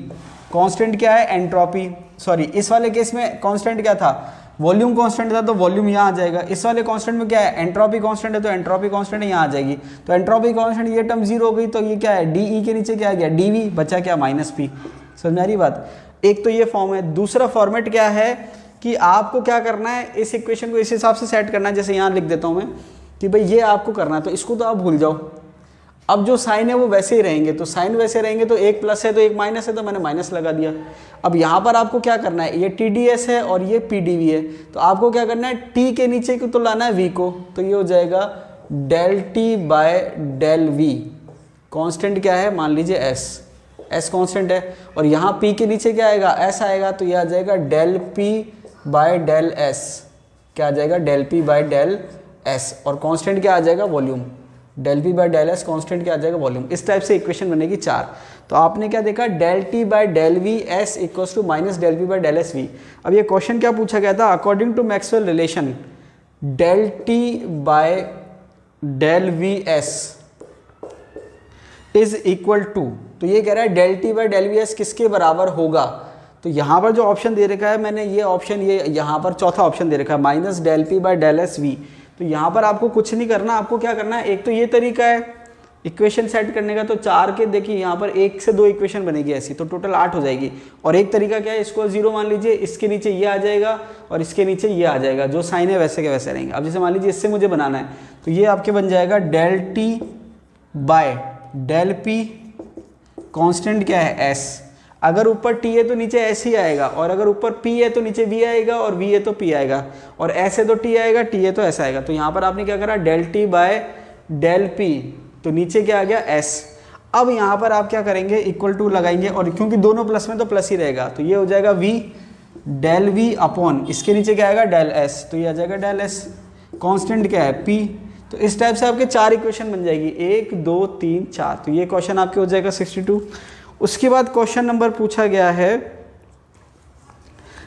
A: कांस्टेंट क्या है, एंट्रोपी, सॉरी इस वाले केस में कांस्टेंट क्या था, वॉल्यूम कांस्टेंट था, तो वॉल्यूम यहाँ आ जाएगा। इस वाले कांस्टेंट में क्या है, एंट्रोपी कांस्टेंट है, तो एंट्रोपी कांस्टेंट यहाँ आ जाएगी। तो एंट्रोपी कांस्टेंट ये टर्म 0 हो गई, तो ये क्या है, DE के नीचे क्या आ गया, DV, बचा क्या, -P। समझ में आ रही बात। एक तो ये फॉर्म है। दूसरा फॉर्मेट क्या है कि आपको क्या करना है, इस इक्वेशन को इस हिसाब से सेट करना है, जैसे यहाँ लिख देता हूँ मैं कि भाई ये आपको करना है, तो इसको तो आप भूल जाओ। अब जो साइन है वो वैसे ही रहेंगे, तो साइन वैसे रहेंगे, तो एक प्लस है तो एक माइनस है, तो मैंने माइनस लगा दिया। अब यहाँ पर आपको क्या करना है, ये TDS है और ये PDV है, तो आपको क्या करना है, T के नीचे को तो लाना है V को, तो ये हो जाएगा ∂T/∂V। कांस्टेंट क्या है, मान लीजिए S कांस्टेंट है, और यहाँ P के नीचे क्या आएगा, S आएगा, तो ये आ जाएगा ∂P/∂S, क्या आ जाएगा, ∂P/∂S, और कांस्टेंट क्या आ जाएगा, वॉल्यूम, ∂P/∂S कांस्टेंट क्या आ जाएगा, वॉल्यूम। इस टाइप से इक्वेशन बनेगी 4। तो आपने क्या देखा, ∂T/∂V/S = -∂P/∂S/V। अब ये क्वेश्चन क्या पूछा गया था, according to Maxwell relation ∂T/∂V/S = तो ये कह रहा है ∂T/∂V/S किसके बराबर होगा। तो यहाँ पर जो ऑप्शन दे रखा है मैंने, ये ऑप्शन, ये यहाँ पर चौथा ऑप्शन दे रखा है -∂P/∂S/V। तो यहाँ पर आपको कुछ नहीं करना, आपको क्या करना है, एक तो ये तरीका है इक्वेशन सेट करने का, तो 4 के देखिए यहाँ पर 1 से 2 इक्वेशन बनेगी ऐसी, तो टोटल 8 हो जाएगी। और एक तरीका क्या है, इसको 0 मान लीजिए, इसके नीचे ये आ जाएगा और इसके नीचे ये आ जाएगा, जो साइन है वैसे के वैसे रहेंगे। अब जैसे मान लीजिए इससे मुझे बनाना है, तो ये आपके बन जाएगा ∂T/∂P, कांस्टेंट क्या है, S। अगर ऊपर T है तो नीचे S ही आएगा, और अगर ऊपर P है तो नीचे V आएगा, और V है तो P आएगा, और S है तो T आएगा, T है तो S आएगा। तो यहाँ पर आपने क्या करा, ∂T/∂P, तो नीचे क्या आ गया, S। अब यहाँ पर आप क्या करेंगे, = लगाएंगे, और क्योंकि दोनों प्लस में तो प्लस ही रहेगा, तो ये हो जाएगा V, ∂V/, इसके नीचे क्या आएगा, ∂S, तो ये आ जाएगा ∂S। कांस्टेंट क्या है, P। तो इस टाइप से आपके 4 इक्वेशन बन जाएगी, 1 2 3 4। तो ये क्वेश्चन आपके हो जाएगा 62। उसके बाद क्वेश्चन नंबर पूछा गया है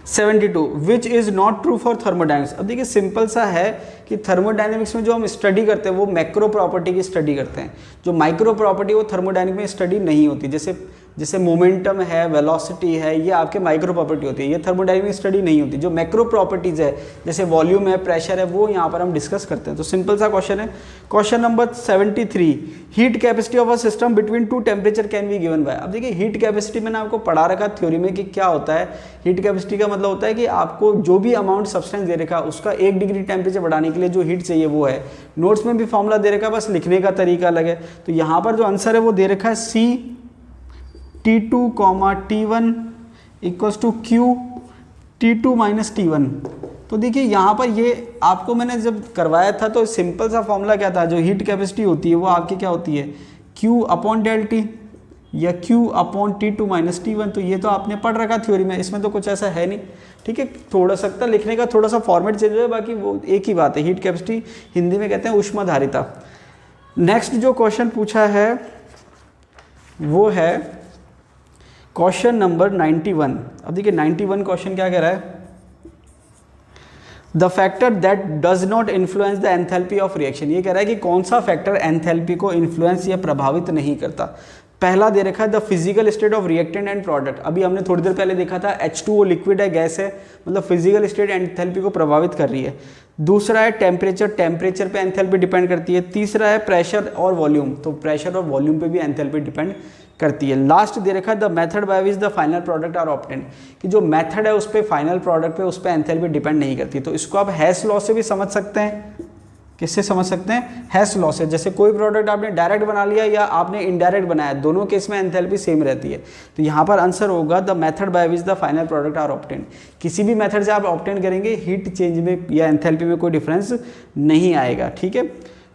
A: 72, which is not true for thermodynamics. अब देखिए सिंपल सा है कि थर्मोडाइनमिक्स में जो हम स्टडी करते हैं वो मैक्रो प्रॉपर्टी की स्टडी करते हैं, जो माइक्रो प्रॉपर्टी वो थर्मोडाइनमिक्स में स्टडी नहीं होती। जैसे जैसे मोमेंटम है, वेलोसिटी है, ये आपके माइक्रो प्रॉपर्टी होती है, ये थर्मोडायनेमिक स्टडी नहीं होती। जो मैक्रो प्रॉपर्टीज़ है जैसे वॉल्यूम है, प्रेशर है, वो यहाँ पर हम डिस्कस करते हैं। तो सिंपल सा क्वेश्चन है। Question number 73, heat capacity of a system between two temperature can be given by. अब देखिए हीट कैपेसिटी मैंने आपको पढ़ा रखा थ्योरी में कि क्या होता है। हीट कैपेसिटी का मतलब होता है कि आपको जो भी अमाउंट सब्सटेंस दे रखा उसका 1 डिग्री टेम्परेचर बढ़ाने के लिए जो हीट चाहिए वो है। नोट्स में भी फॉर्मूला दे रखा, बस लिखने का तरीका अलग है। तो यहाँ पर जो आंसर है वो दे रखा है C T2, T1 equals to Q T2 minus T1। तो देखिए यहाँ पर ये आपको मैंने जब करवाया था तो सिंपल सा फॉर्मूला क्या था, जो हीट कैपेसिटी होती है वो आपकी क्या होती है, Q अपॉन डेल T या Q upon T2 minus T1। तो ये तो आपने पढ़ रखा थ्योरी में, इसमें तो कुछ ऐसा है नहीं। ठीक है, थोड़ा सकता लिखने का थोड़ा सा फॉर्मेट चेंज है, बाकी वो एक ही बात है। हीट कैपेसिटी हिंदी में कहते हैं ऊष्माधारिता। नेक्स्ट जो क्वेश्चन पूछा है वो है क्वेश्चन नंबर 91। अब देखिए 91 क्वेश्चन क्या कह रहा है, the factor that does not influence the enthalpy of reaction. ये कह रहा है कि कौन सा फैक्टर एंथैल्पी को इन्फ्लुएंस या प्रभावित नहीं करता। पहला दे रखा है the physical state of reactant and product. अभी हमने थोड़ी देर पहले देखा था H2O लिक्विड है, गैस है, मतलब फिजिकल स्टेट एंथैल्पी को प्रभावित कर रही है। दूसरा है टेम्परेचर, टेम्परेचर पे एंथैल्पी डिपेंड करती है। तीसरा है प्रेशर और वॉल्यूम, तो प्रेशर और वॉल्यूम पे भी एंथैल्पी डिपेंड करती है। लास्ट दे रखा है the method by which the final product are obtained, कि जो मेथड है उस पर फाइनल प्रोडक्ट पे उस पर एंथैल्पी डिपेंड नहीं करती। तो इसको आप हेस लॉ से भी समझ सकते हैं। किससे समझ सकते हैं, हेस लॉ से। जैसे कोई प्रोडक्ट आपने डायरेक्ट बना लिया या आपने इनडायरेक्ट बनाया, दोनों केस में एंथैल्पी सेम रहती है। तो यहाँ पर आंसर होगा the method by which the final product are obtained. किसी भी मेथड से आप ऑब्टेन करेंगे, हीट चेंज में या एंथैल्पी में कोई डिफरेंस नहीं आएगा। ठीक है,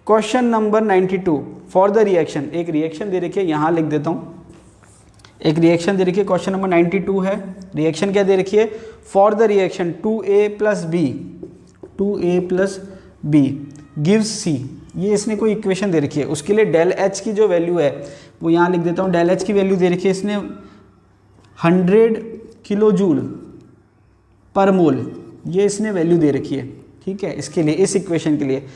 A: question number 92 for the reaction. एक रिएक्शन दे रखी है, यहाँ लिख देता हूँ। एक रिएक्शन दे रखी है, क्वेश्चन नंबर 92 है। रिएक्शन क्या दे रखी है, for the reaction 2A plus B gives C। ये इसने कोई इक्वेशन दे रखी है, उसके लिए डेल H की जो वैल्यू है वो यहाँ लिख देता हूँ। डेल H की वैल्यू दे रखी है इसने 100 किलो जूल पर मोल, ये इसने वैल्यू दे रखी है। ठीक है, इसके लिए, इस इक्वेशन के लिए।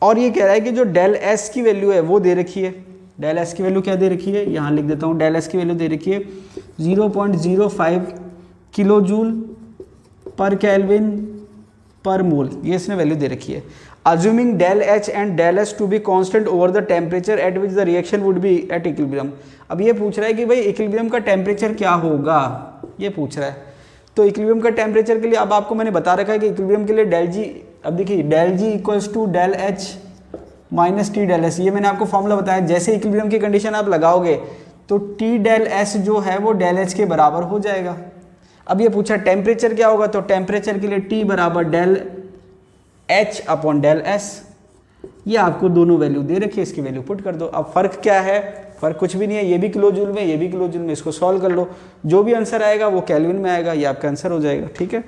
A: और ये कह रहा है कि जो डेल S की वैल्यू है वो दे रखी है। डेल S की वैल्यू क्या दे रखी है, यहाँ लिख देता हूँ। डेल S की वैल्यू दे रखी है 0.05 किलो जूल पर केल्विन पर मोल, ये इसने वैल्यू दे रखी है। Assuming del H and del S to be constant over the temperature at which the reaction would be at equilibrium। अब ये पूछ रहा है कि भाई इक्विलिब्रियम का टेम्परेचर क्या होगा, ये पूछ रहा है। तो इक्विलिब्रियम का टेम्परेचर के लिए अब आपको मैंने बता रखा है कि इक्विलिब्रियम के लिए डेल जी, अब देखिए del G equals to del H minus T del S, ये मैंने आपको फॉर्मूला बताया। जैसे इक्विलिब्रियम की कंडीशन आप लगाओगे तो टी डेल एस जो है वो डेल एच के बराबर हो जाएगा। अब ये पूछा टेम्परेचर क्या होगा, तो टेम्परेचर के लिए टी बराबर del H upon del S। ये आपको दोनों वैल्यू दे रखी है, इसकी वैल्यू पुट कर दो। अब फर्क क्या है, फर्क कुछ भी नहीं है, ये भी किलो जूल में, ये भी किलो जूल में, इसको सॉल्व कर लो। जो भी आंसर आएगा वो केल्विन में आएगा, ये आपका आंसर हो जाएगा। ठीक है,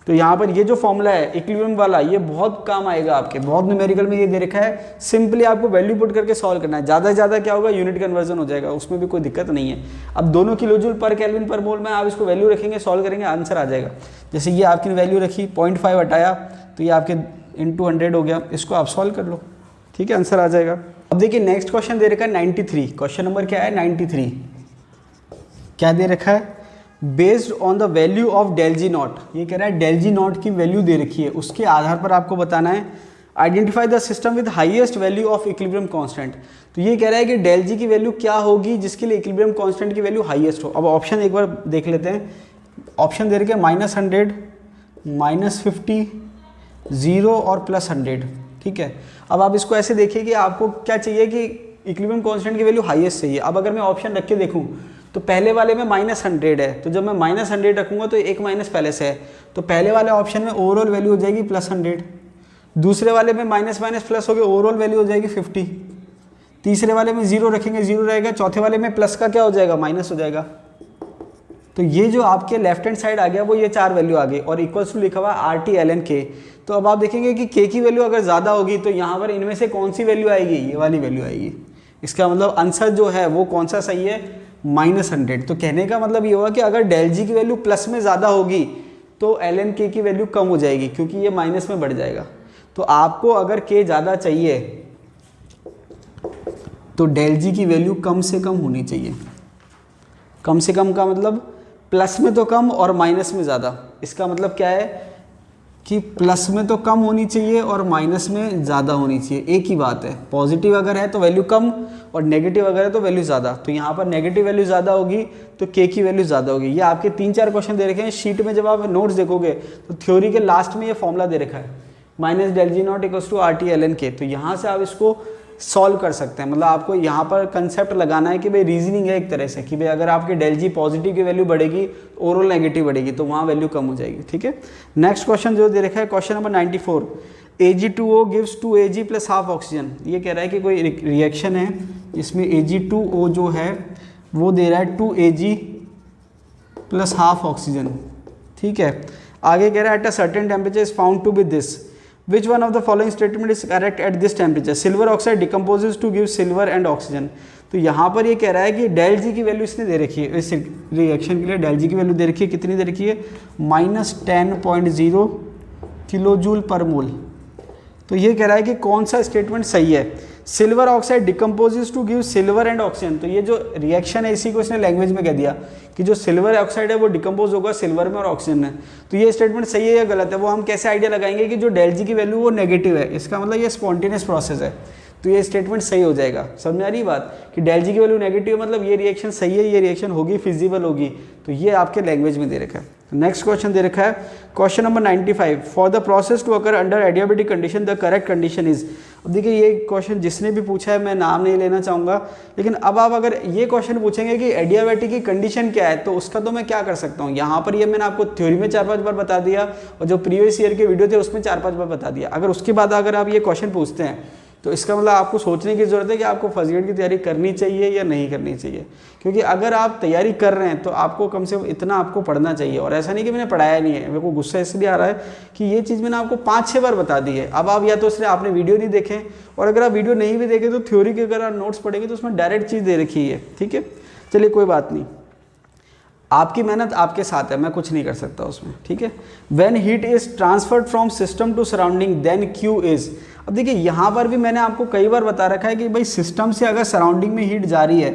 A: तो यहाँ पर ये जो फॉर्मूला है इक्विलिब्रियम वाला, ये बहुत काम आएगा आपके, बहुत न्यूमेरिकल में ये दे रखा है। सिंपली आपको वैल्यू पुट करके सॉल्व करना है। ज़्यादा से ज़्यादा क्या होगा, यूनिट कन्वर्जन हो जाएगा, उसमें भी कोई दिक्कत नहीं है। अब दोनों किलो जूल पर केल्विन पर मोल में आप इसको वैल्यू रखेंगे, सॉल्व करेंगे, आंसर आ जाएगा। जैसे ये आपकी वैल्यू रखी 0.5 हटाया तो ये आपके इंटू 100 हो गया, इसको आप सॉल्व कर लो। ठीक है, आंसर आ जाएगा। अब देखिए नेक्स्ट क्वेश्चन दे रखा है 93। क्वेश्चन नंबर क्या है, 93। क्या दे रखा है, based on the value of del G nought. ये कह रहा है डेल जी नॉट की वैल्यू दे रखी है, उसके आधार पर आपको बताना है identify the system with highest value of equilibrium constant. तो ये कह रहा है कि डेल जी की वैल्यू क्या होगी जिसके लिए इक्विलिब्रियम कांस्टेंट की वैल्यू हाईएस्ट हो। अब ऑप्शन एक बार देख लेते हैं। ऑप्शन दे रखे हैं -100, -50, 0 और +100। ठीक है, अब आप इसको ऐसे देखिए कि आपको क्या चाहिए कि इक्विलिब्रियम कांस्टेंट की वैल्यू हाईएस्ट चाहिए। अब अगर मैं ऑप्शन रख के देखूँ तो पहले वाले में -100 है, तो जब मैं -100 रखूँगा तो एक माइनस पहले से है, तो पहले वाले ऑप्शन में ओवरऑल वैल्यू हो जाएगी +100। दूसरे वाले में माइनस माइनस प्लस हो गया, ओवरऑल वैल्यू हो जाएगी 50। तीसरे वाले में 0 रखेंगे, 0 रहेगा। चौथे वाले में प्लस का क्या हो जाएगा, माइनस हो जाएगा। तो ये जो आपके लेफ्ट हैंड साइड आ गया वो ये 4 वैल्यू आ गई और इक्वल्स टू लिखा हुआ RT ln K। तो अब आप देखेंगे कि K की वैल्यू अगर ज़्यादा होगी तो यहाँ पर इनमें से कौन सी वैल्यू आएगी, ये वाली वैल्यू आएगी। इसका मतलब आंसर जो है वो कौन सा सही है, -100। तो कहने का मतलब ये हुआ कि अगर डेल जी की वैल्यू प्लस में ज़्यादा होगी तो ln K की वैल्यू कम हो जाएगी क्योंकि ये माइनस में बढ़ जाएगा। तो आपको अगर K ज़्यादा चाहिए तो डेल जी की वैल्यू कम से कम होनी चाहिए। कम से कम का मतलब प्लस में तो कम और माइनस में ज़्यादा। इसका मतलब क्या है कि प्लस में तो कम होनी चाहिए और माइनस में ज़्यादा होनी चाहिए, एक ही बात है। पॉजिटिव अगर है तो वैल्यू कम और नेगेटिव अगर है तो वैल्यू ज़्यादा। तो यहाँ पर नेगेटिव वैल्यू ज़्यादा होगी तो के की वैल्यू ज़्यादा होगी। ये आपके 3-4 क्वेश्चन दे रखे हैं शीट में। जब आप नोट्स देखोगे तो थ्योरी के लास्ट में ये फॉर्मूला दे रखा है -∇G0 = RT ln K। तो यहाँ से आप इसको सॉल्व कर सकते हैं। मतलब आपको यहाँ पर कंसेप्ट लगाना है कि भाई रीजनिंग है एक तरह से कि भाई अगर आपके ∇G पॉजिटिव की वैल्यू बढ़ेगी ओवरऑल नेगेटिव बढ़ेगी तो वहाँ वैल्यू कम हो जाएगी। ठीक है, नेक्स्ट क्वेश्चन जो दे रखा है question number 94, Ag2O gives 2Ag + ½ oxygen. ये कह रहा है कि कोई रिएक्शन है इसमें Ag2O जो है वो दे रहा है 2Ag + ½ ऑक्सीजन। ठीक है, आगे कह रहा है at a certain temperature is found to be this, which one of the following statement is correct at this temperature? Silver oxide decomposes to give silver and oxygen। तो यहाँ पर ये कह रहा है कि ∇G की वैल्यू इसने दे रखी है, इस रिएक्शन के लिए ∇G की वैल्यू दे रखी है, कितनी दे रखी है -10.0 किलोजूल पर मोल। तो ये कह रहा है कि कौन सा स्टेटमेंट सही है। Silver oxide decomposes to give silver and oxygen. तो ये जो रिएक्शन है इसी को इसने लैंग्वेज में कह दिया कि जो सिल्वर ऑक्साइड है वो डिकम्पोज होगा सिल्वर में और ऑक्सीजन में। तो ये स्टेटमेंट सही है या गलत है वो हम कैसे आइडिया लगाएंगे कि जो ∇G की वैल्यू वो नेगेटिव है, इसका मतलब ये स्पॉन्टेनियस प्रोसेस है। तो ये स्टेटमेंट सही हो जाएगा। समझ में आ रही बात कि ∇G की वैल्यू नेगेटिव मतलब ये रिएक्शन सही है, ये रिएक्शन होगी फिजिबल होगी। तो ये आपके लैंग्वेज में दे रखा है। नेक्स्ट क्वेश्चन दे रखा है question number 95, for the process to occur under adiabatic condition the correct condition is. अब देखिए ये क्वेश्चन जिसने भी पूछा है मैं नाम नहीं लेना चाहूँगा, लेकिन अब आप अगर ये क्वेश्चन पूछेंगे कि एडियाबेटिक की कंडीशन क्या है तो उसका तो मैं क्या कर सकता हूँ। यहाँ पर ये मैंने आपको थ्योरी में 4-5 बार बता दिया और जो प्रीवियस ईयर के वीडियो थे उसमें 4-5 बार बता दिया। अगर उसके बाद अगर आप ये क्वेश्चन पूछते हैं तो इसका मतलब आपको सोचने की ज़रूरत है कि आपको फर्स्ट ग्रेड की तैयारी करनी चाहिए या नहीं करनी चाहिए। क्योंकि अगर आप तैयारी कर रहे हैं तो आपको कम से कम इतना आपको पढ़ना चाहिए। और ऐसा नहीं कि मैंने पढ़ाया नहीं है, मेरे को गुस्सा इसलिए आ रहा है कि ये चीज़ मैंने आपको 5-6 बार बता दी है। अब आप या तो इसलिए आपने वीडियो नहीं देखे, और अगर आप वीडियो नहीं भी देखें तो थ्योरी के अगर आप नोट्स पढ़ेंगे तो उसमें डायरेक्ट चीज़ दे रखी है। ठीक है, चलिए कोई बात नहीं, आपकी मेहनत आपके साथ है, मैं कुछ नहीं कर सकता उसमें। ठीक है, when heat is transferred from system to surrounding then Q is. अब देखिए यहाँ पर भी मैंने आपको कई बार बता रखा है कि भाई सिस्टम से अगर सराउंडिंग में हीट जा रही है,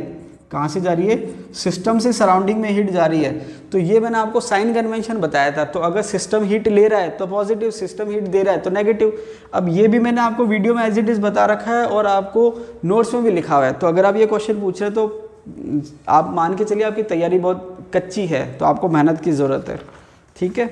A: कहाँ से जा रही है, सिस्टम से सराउंडिंग में हीट जा रही है, तो ये मैंने आपको साइन कन्वेंशन बताया था। तो अगर सिस्टम हीट ले रहा है तो पॉजिटिव, सिस्टम हीट दे रहा है तो नेगेटिव। अब ये भी मैंने आपको वीडियो में एज इट इज़ बता रखा है और आपको नोट्स में भी लिखा हुआ है। तो अगर आप ये क्वेश्चन पूछ रहे हैं तो आप मान के चलिए आपकी तैयारी बहुत कच्ची है, तो आपको मेहनत की ज़रूरत है। ठीक है,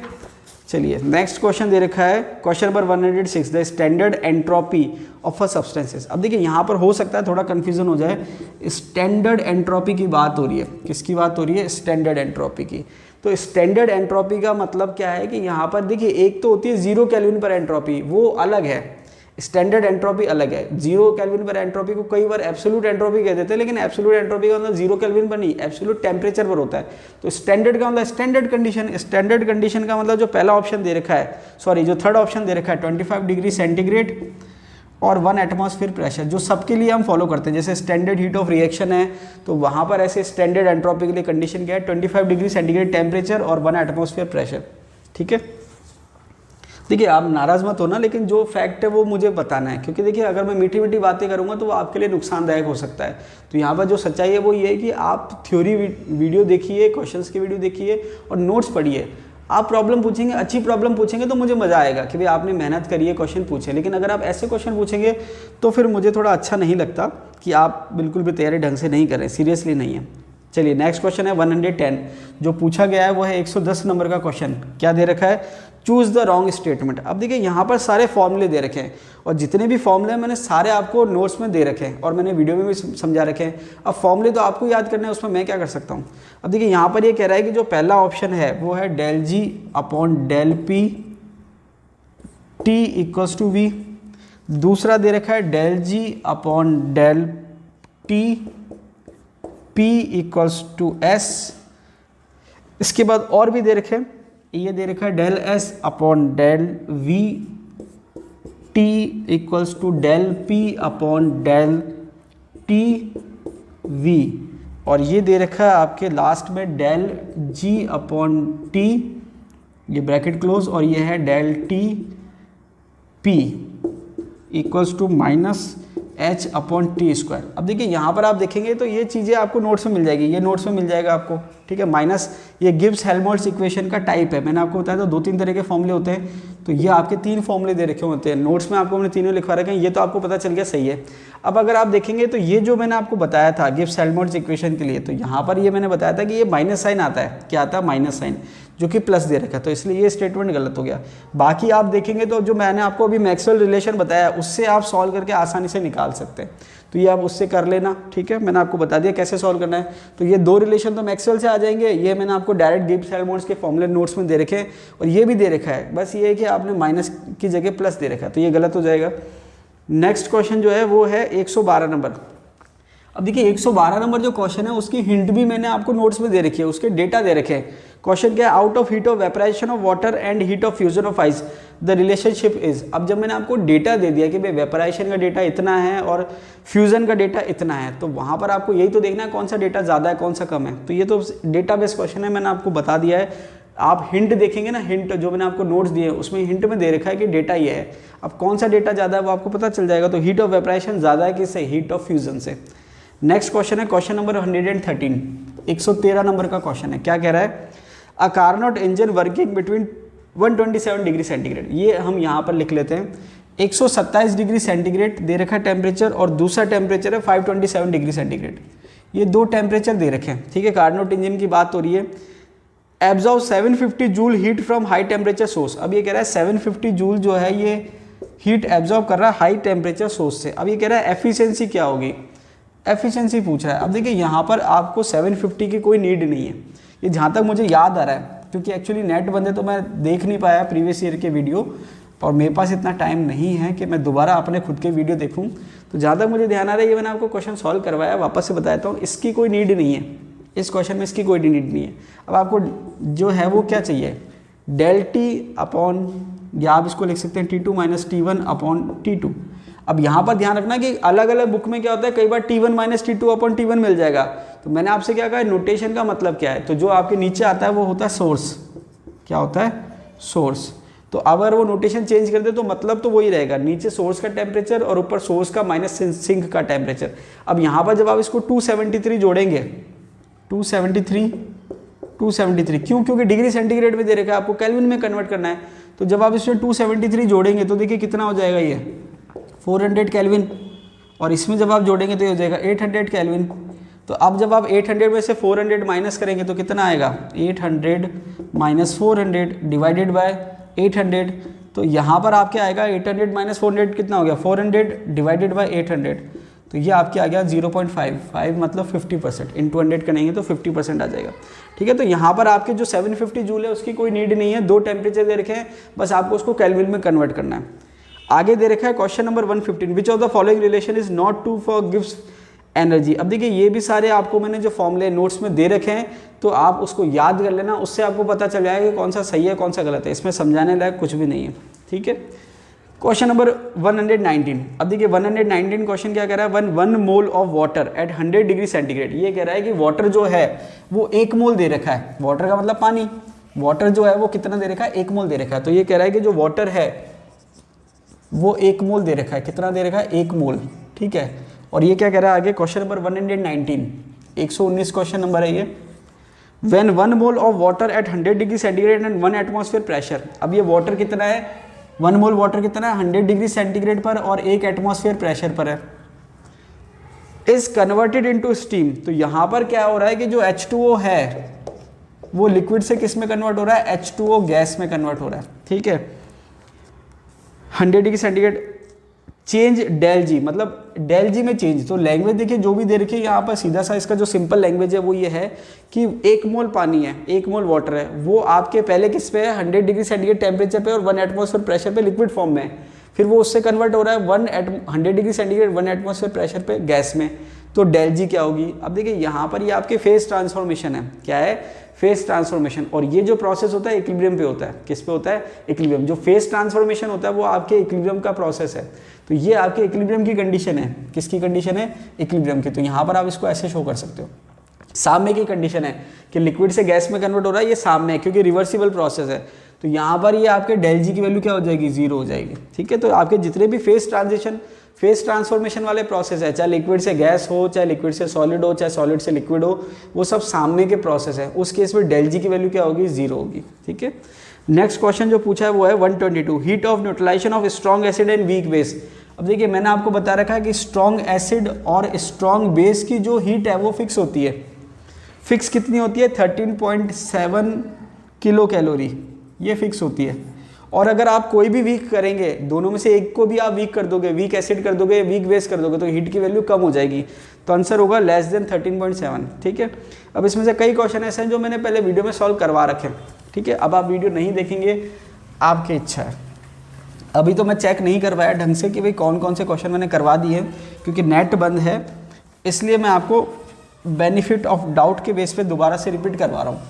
A: चलिए नेक्स्ट क्वेश्चन दे रखा है question number 106, the standard entropy of a substances. अब देखिए यहाँ पर हो सकता है थोड़ा कन्फ्यूजन हो जाए, स्टैंडर्ड एंट्रोपी की बात हो रही है। किसकी बात हो रही है? स्टैंडर्ड एंट्रोपी की। तो स्टैंडर्ड एंट्रोपी का मतलब क्या है कि यहाँ पर देखिए एक तो होती है 0 केल्विन पर एंट्रोपी, वो अलग है, स्टैंडर्ड एंट्रोपी अलग है। 0 केल्विन पर एंट्रोपी को कई बार एब्सोल्यूट एंट्रोपी कह देते हैं, लेकिन एब्सोल्यूट एंट्रोपी का मतलब 0 केल्विन पर नहीं, एब्सोल्यूट टेम्परेचर पर होता है। तो स्टैंडर्ड का मतलब स्टैंडर्ड कंडीशन, स्टैंडर्ड कंडीशन का मतलब जो पहला ऑप्शन दे रखा है, सॉरी जो थर्ड ऑप्शन दे रखा है 25 डिग्री सेंटीग्रेड और 1 एटमॉस्फेयर प्रेशर, जो सबके लिए हम फॉलो करते हैं। जैसे स्टैंडर्ड हीट ऑफ रिएक्शन है तो वहाँ पर ऐसे स्टैंडर्ड एंट्रोपी के लिए कंडीशन क्या है, 25 डिग्री सेंटीग्रेड टेम्परेचर और 1 एटमॉस्फेयर प्रेशर। ठीक है, देखिए आप नाराज़ मत होना, लेकिन जो फैक्ट है वो मुझे बताना है, क्योंकि देखिए अगर मैं मीठी मीठी बातें करूँगा तो वो आपके लिए नुकसानदायक हो सकता है। तो यहाँ पर जो सच्चाई है वो ये है कि आप थ्योरी वीडियो देखिए, क्वेश्चंस की वीडियो देखिए और नोट्स पढ़िए। आप प्रॉब्लम पूछेंगे, अच्छी प्रॉब्लम पूछेंगे तो मुझे मज़ा आएगा कि भाई आपने मेहनत करी है, क्वेश्चन पूछे। लेकिन अगर आप ऐसे क्वेश्चन पूछेंगे तो फिर मुझे थोड़ा अच्छा नहीं लगता कि आप बिल्कुल भी तैयारी ढंग से नहीं करें, सीरियसली नहीं है। चलिए नेक्स्ट क्वेश्चन है 110, जो पूछा गया है वो है 110 नंबर का क्वेश्चन। क्या दे रखा है? Choose the wrong statement. अब देखिए यहाँ पर सारे फॉर्मूले दे रखे हैं और जितने भी फॉर्मूले हैं मैंने सारे आपको नोट्स में दे रखे हैं और मैंने वीडियो में भी समझा रखे हैं। अब फॉर्मूले तो आपको याद करने हैं, उसमें मैं क्या कर सकता हूँ। अब देखिए यहाँ पर ये कह रहा है कि जो पहला ऑप्शन है वो है ∇G/∇P T = V। दूसरा दे रखा है ∇G/∇T P = S। इसके बाद और भी दे रखे हैं, ये दे रखा है ∇S/∇V T = ∇P/∇TV। और ये दे रखा है आपके लास्ट में ∇G/T, ये ब्रैकेट क्लोज, और ये है ∇TP = h upon T square. अब देखिए यहाँ पर आप देखेंगे तो ये चीज़ें आपको नोट्स में मिल जाएगी, ये नोट्स में मिल जाएगा आपको, ठीक है। माइनस ये गिब्स हेल्महोल्ट्ज इक्वेशन का टाइप है, मैंने आपको बताया था 2-3 तरह के फॉर्मूले होते हैं, तो ये आपके 3 फॉर्मूले दे रखे होते हैं नोट्स में, आपको मैंने तीनों लिखवा रखे हैं, ये तो आपको पता चल गया, सही है। अब अगर आप देखेंगे तो ये जो मैंने आपको बताया था गिब्स हेल्महोल्ट्ज इक्वेशन के लिए, तो यहाँ पर ये मैंने बताया था कि ये माइनस साइन आता है, क्या आता है माइनस साइन, जो कि प्लस दे रखा है, तो इसलिए ये स्टेटमेंट गलत हो गया। बाकी आप देखेंगे तो जो मैंने आपको अभी मैक्सवेल रिलेशन बताया उससे आप सॉल्व करके आसानी से निकाल सकते हैं, तो ये आप उससे कर लेना, ठीक है। मैंने आपको बता दिया कैसे सॉल्व करना है। तो ये 2 रिलेशन तो मैक्सवेल से आ जाएंगे, ये मैंने आपको डायरेक्ट गिब्स हेल्महोल्ट्ज के फॉर्मूले नोट्स में दे रखे हैं, और ये भी दे रखा है, बस ये है कि आपने माइनस की जगह प्लस दे रखा है, तो ये गलत हो जाएगा। नेक्स्ट क्वेश्चन जो है वो है 112 नंबर। अब देखिए 112 नंबर जो क्वेश्चन है उसकी हिंट भी मैंने आपको नोट्स में दे रखी है, उसके डेटा दे रखे हैं। क्वेश्चन क्या है, out of heat of vaporisation of water and heat of fusion of ice the relationship is. अब जब मैंने आपको डेटा दे दिया कि भाई वेपराइजेशन का डेटा इतना है और फ्यूजन का डेटा इतना है, तो वहाँ पर आपको यही तो देखना है कौन सा डेटा ज़्यादा है कौन सा कम है। तो ये तो डेटा बेस्ड क्वेश्चन है, मैंने आपको बता दिया है। आप हिंट देखेंगे ना, हिंट जो मैंने आपको नोट्स दिए उसमें हिंट में दे रखा है कि डेटा ये है। अब कौन सा डेटा ज़्यादा है वो आपको पता चल जाएगा। तो हीट ऑफ वेपराइजेशन ज़्यादा है किससे, हीट ऑफ फ्यूजन से। नेक्स्ट क्वेश्चन है क्वेश्चन नंबर 113, 113 नंबर का क्वेश्चन है। क्या कह रहा है, a Carnot engine working between 127 degree centigrade. ये हम यहाँ पर लिख लेते हैं 127 डिग्री सेंटीग्रेड दे रखा है टेम्परेचर, और दूसरा टेम्परेचर है 527 डिग्री सेंटीग्रेड। ये 2 टेम्परेचर दे रखे हैं, ठीक है। कार्नोट इंजन की बात हो रही है। Absorb 750 joule heat from high temperature source. अब ये कह रहा है 750 जूल जो है ये हीट एब्जॉर्ब कर रहा है हाई टेम्परेचर सोर्स से। अब ये कह रहा है एफिशिएंसी क्या होगी, एफिशिएंसी पूछ रहा है। अब देखिए यहाँ पर आपको 750 की कोई नीड नहीं है, ये जहाँ तक मुझे याद आ रहा है, क्योंकि एक्चुअली नेट बंदे तो मैं देख नहीं पाया प्रीवियस ईयर के वीडियो, और मेरे पास इतना टाइम नहीं है कि मैं दोबारा अपने खुद के वीडियो देखूँ। तो जहाँ तक मुझे ध्यान आ रहा है ये मैंने आपको क्वेश्चन सॉल्व करवाया, वापस से बताता हूँ, इसकी कोई नीड नहीं है, इस क्वेश्चन में इसकी कोई नीड नहीं है। अब आपको जो है वो क्या चाहिए, डेल टी अपॉन, या आप इसको लिख सकते हैं T2 minus T1 upon T2। अब यहाँ पर ध्यान रखना कि अलग अलग बुक में क्या होता है, कई बार T1 minus T2 upon T1 मिल जाएगा। तो मैंने आपसे क्या कहा, नोटेशन का मतलब क्या है, तो जो आपके नीचे आता है वो होता है सोर्स। क्या होता है, सोर्स। तो अगर वो नोटेशन चेंज कर दे तो मतलब तो वही रहेगा, नीचे सोर्स का टेम्परेचर और ऊपर सोर्स का माइनस सिंक का टेम्परेचर। अब यहाँ पर जब आप इसको 273 जोड़ेंगे, 273 क्यों, क्योंकि डिग्री सेंटीग्रेड में दे रखा है, आपको केल्विन में कन्वर्ट करना है। तो जब आप इसमें 273 जोड़ेंगे तो देखिए कितना हो जाएगा, ये 400 केल्विन, और इसमें जब आप जोड़ेंगे तो ये हो जाएगा 800 केल्विन। तो अब जब आप 800 में से 400 माइनस करेंगे तो कितना आएगा, 800 माइनस 400 डिवाइडेड बाय 800। तो यहाँ पर आपके आएगा 800 माइनस 400 कितना हो गया, 400 डिवाइडेड बाय 800। तो ये आपके आ गया 0.55 मतलब 50%, इंटू 100 करेंगे तो 50% आ जाएगा, ठीक है। तो यहाँ पर आपके जो 750 जूल है उसकी कोई नीड नहीं है, 2 टेम्परेचर दे रखे हैं, बस आपको उसको केल्विन में कन्वर्ट करना है। आगे दे रखा है question number 115, which of the following relation is not true for gives energy. अब देखिए ये भी सारे आपको मैंने जो फॉर्मूले नोट्स में दे रखे हैं, तो आप उसको याद कर लेना, उससे आपको पता चल जाएगा कि कौन सा सही है कौन सा गलत है, इसमें समझाने लायक कुछ भी नहीं है, ठीक है। Question number 119। अब देखिए 119 क्वेश्चन क्या कह रहा है, 1 mole of water at 100 degree centigrade. ये कह रहा है कि वाटर जो है वो 1 मोल दे रखा है, वाटर का मतलब पानी, वाटर जो है वो कितना दे रखा है, 1 मोल दे रखा है। तो ये कह रहा है कि जो वाटर है वो 1 मोल दे रखा है, कितना दे रखा है, 1 मोल, ठीक है। और ये क्या कह रहा है आगे, क्वेश्चन नंबर 119, 119 क्वेश्चन नंबर है ये। When 1 mole of water at 100 degree centigrade and 1 atmosphere pressure. अब ये वाटर कितना है, 1 मोल वाटर कितना है, 100 डिग्री सेंटीग्रेड पर और 1 एटमॉस्फेयर प्रेशर पर है, इज कन्वर्टेड इनटू स्टीम। तो यहाँ पर क्या हो रहा है कि जो H2O है वो लिक्विड से किस में कन्वर्ट हो रहा है, H2O गैस में कन्वर्ट हो रहा है, ठीक है। 100 डिग्री सेंटीग्रेड, चेंज डेल जी, मतलब डेल जी में चेंज। तो लैंग्वेज देखिए जो भी दे रखी है यहाँ पर, सीधा सा इसका जो सिंपल लैंग्वेज है वो ये है कि 1 मोल पानी है, 1 मोल वाटर है, वो आपके पहले किस पे है, 100 डिग्री सेंटीग्रेड टेम्परेचर पे और 1 एटमॉस्फेयर प्रेशर पे लिक्विड फॉर्म में है, फिर वो उससे कन्वर्ट हो रहा है 100 डिग्री सेंटीग्रेड 1 एटमॉस्फेयर प्रेशर पे गैस में। तो डेल जी क्या होगी। अब देखिए यहाँ पर ये आपके फेज ट्रांसफॉर्मेशन है, क्या है, फेज ट्रांसफॉर्मेशन। और ये जो प्रोसेस होता है इक्विलिब्रियम पे होता है, किस पे होता है, इक्विलिब्रियम। जो फेज ट्रांसफॉर्मेशन होता है वो आपके इक्विलिब्रियम का प्रोसेस है। तो ये आपके इक्विलिब्रियम की कंडीशन है, किसकी कंडीशन है, इक्विलिब्रियम की। तो यहाँ पर आप इसको ऐसे शो कर सकते हो, साम्य की कंडीशन है कि लिक्विड से गैस में कन्वर्ट हो रहा है, ये साम्य है क्योंकि रिवर्सिबल प्रोसेस है। तो यहाँ पर ये आपके डेल जी की वैल्यू क्या हो जाएगी, 0 हो जाएगी। ठीक है, तो आपके जितने भी फेस ट्रांसफॉर्मेशन वाले प्रोसेस है, चाहे लिक्विड से गैस हो, चाहे लिक्विड से सॉलिड हो, चाहे सॉलिड से लिक्विड हो, वो सब सामने के प्रोसेस है। उस केस में डेल जी की वैल्यू क्या होगी, 0 होगी। ठीक है, नेक्स्ट क्वेश्चन जो पूछा है वो है 122, heat of neutralisation of strong acid and weak base. अब देखिए मैंने आपको बता रखा है कि स्ट्रॉन्ग एसिड और स्ट्रॉन्ग बेस की जो हीट है वो फिक्स होती है। फिक्स कितनी होती है, 13.7 किलो कैलोरी, ये फिक्स होती है। और अगर आप कोई भी वीक करेंगे, दोनों में से एक को भी आप वीक कर दोगे, वीक एसिड कर दोगे, वीक बेस कर दोगे, तो हीट की वैल्यू कम हो जाएगी। तो आंसर होगा लेस देन 13.7। ठीक है, अब इसमें से कई क्वेश्चन ऐसे हैं जो मैंने पहले वीडियो में सॉल्व करवा रखे हैं। ठीक है, अब आप वीडियो नहीं देखेंगे, आपकी इच्छा है। अभी तो मैं चेक नहीं करवाया ढंग से कि भाई कौन कौन से क्वेश्चन मैंने करवा दिए, क्योंकि नेट बंद है, इसलिए मैं आपको बेनिफिट ऑफ डाउट के बेस पे दोबारा से रिपीट करवा रहा हूँ।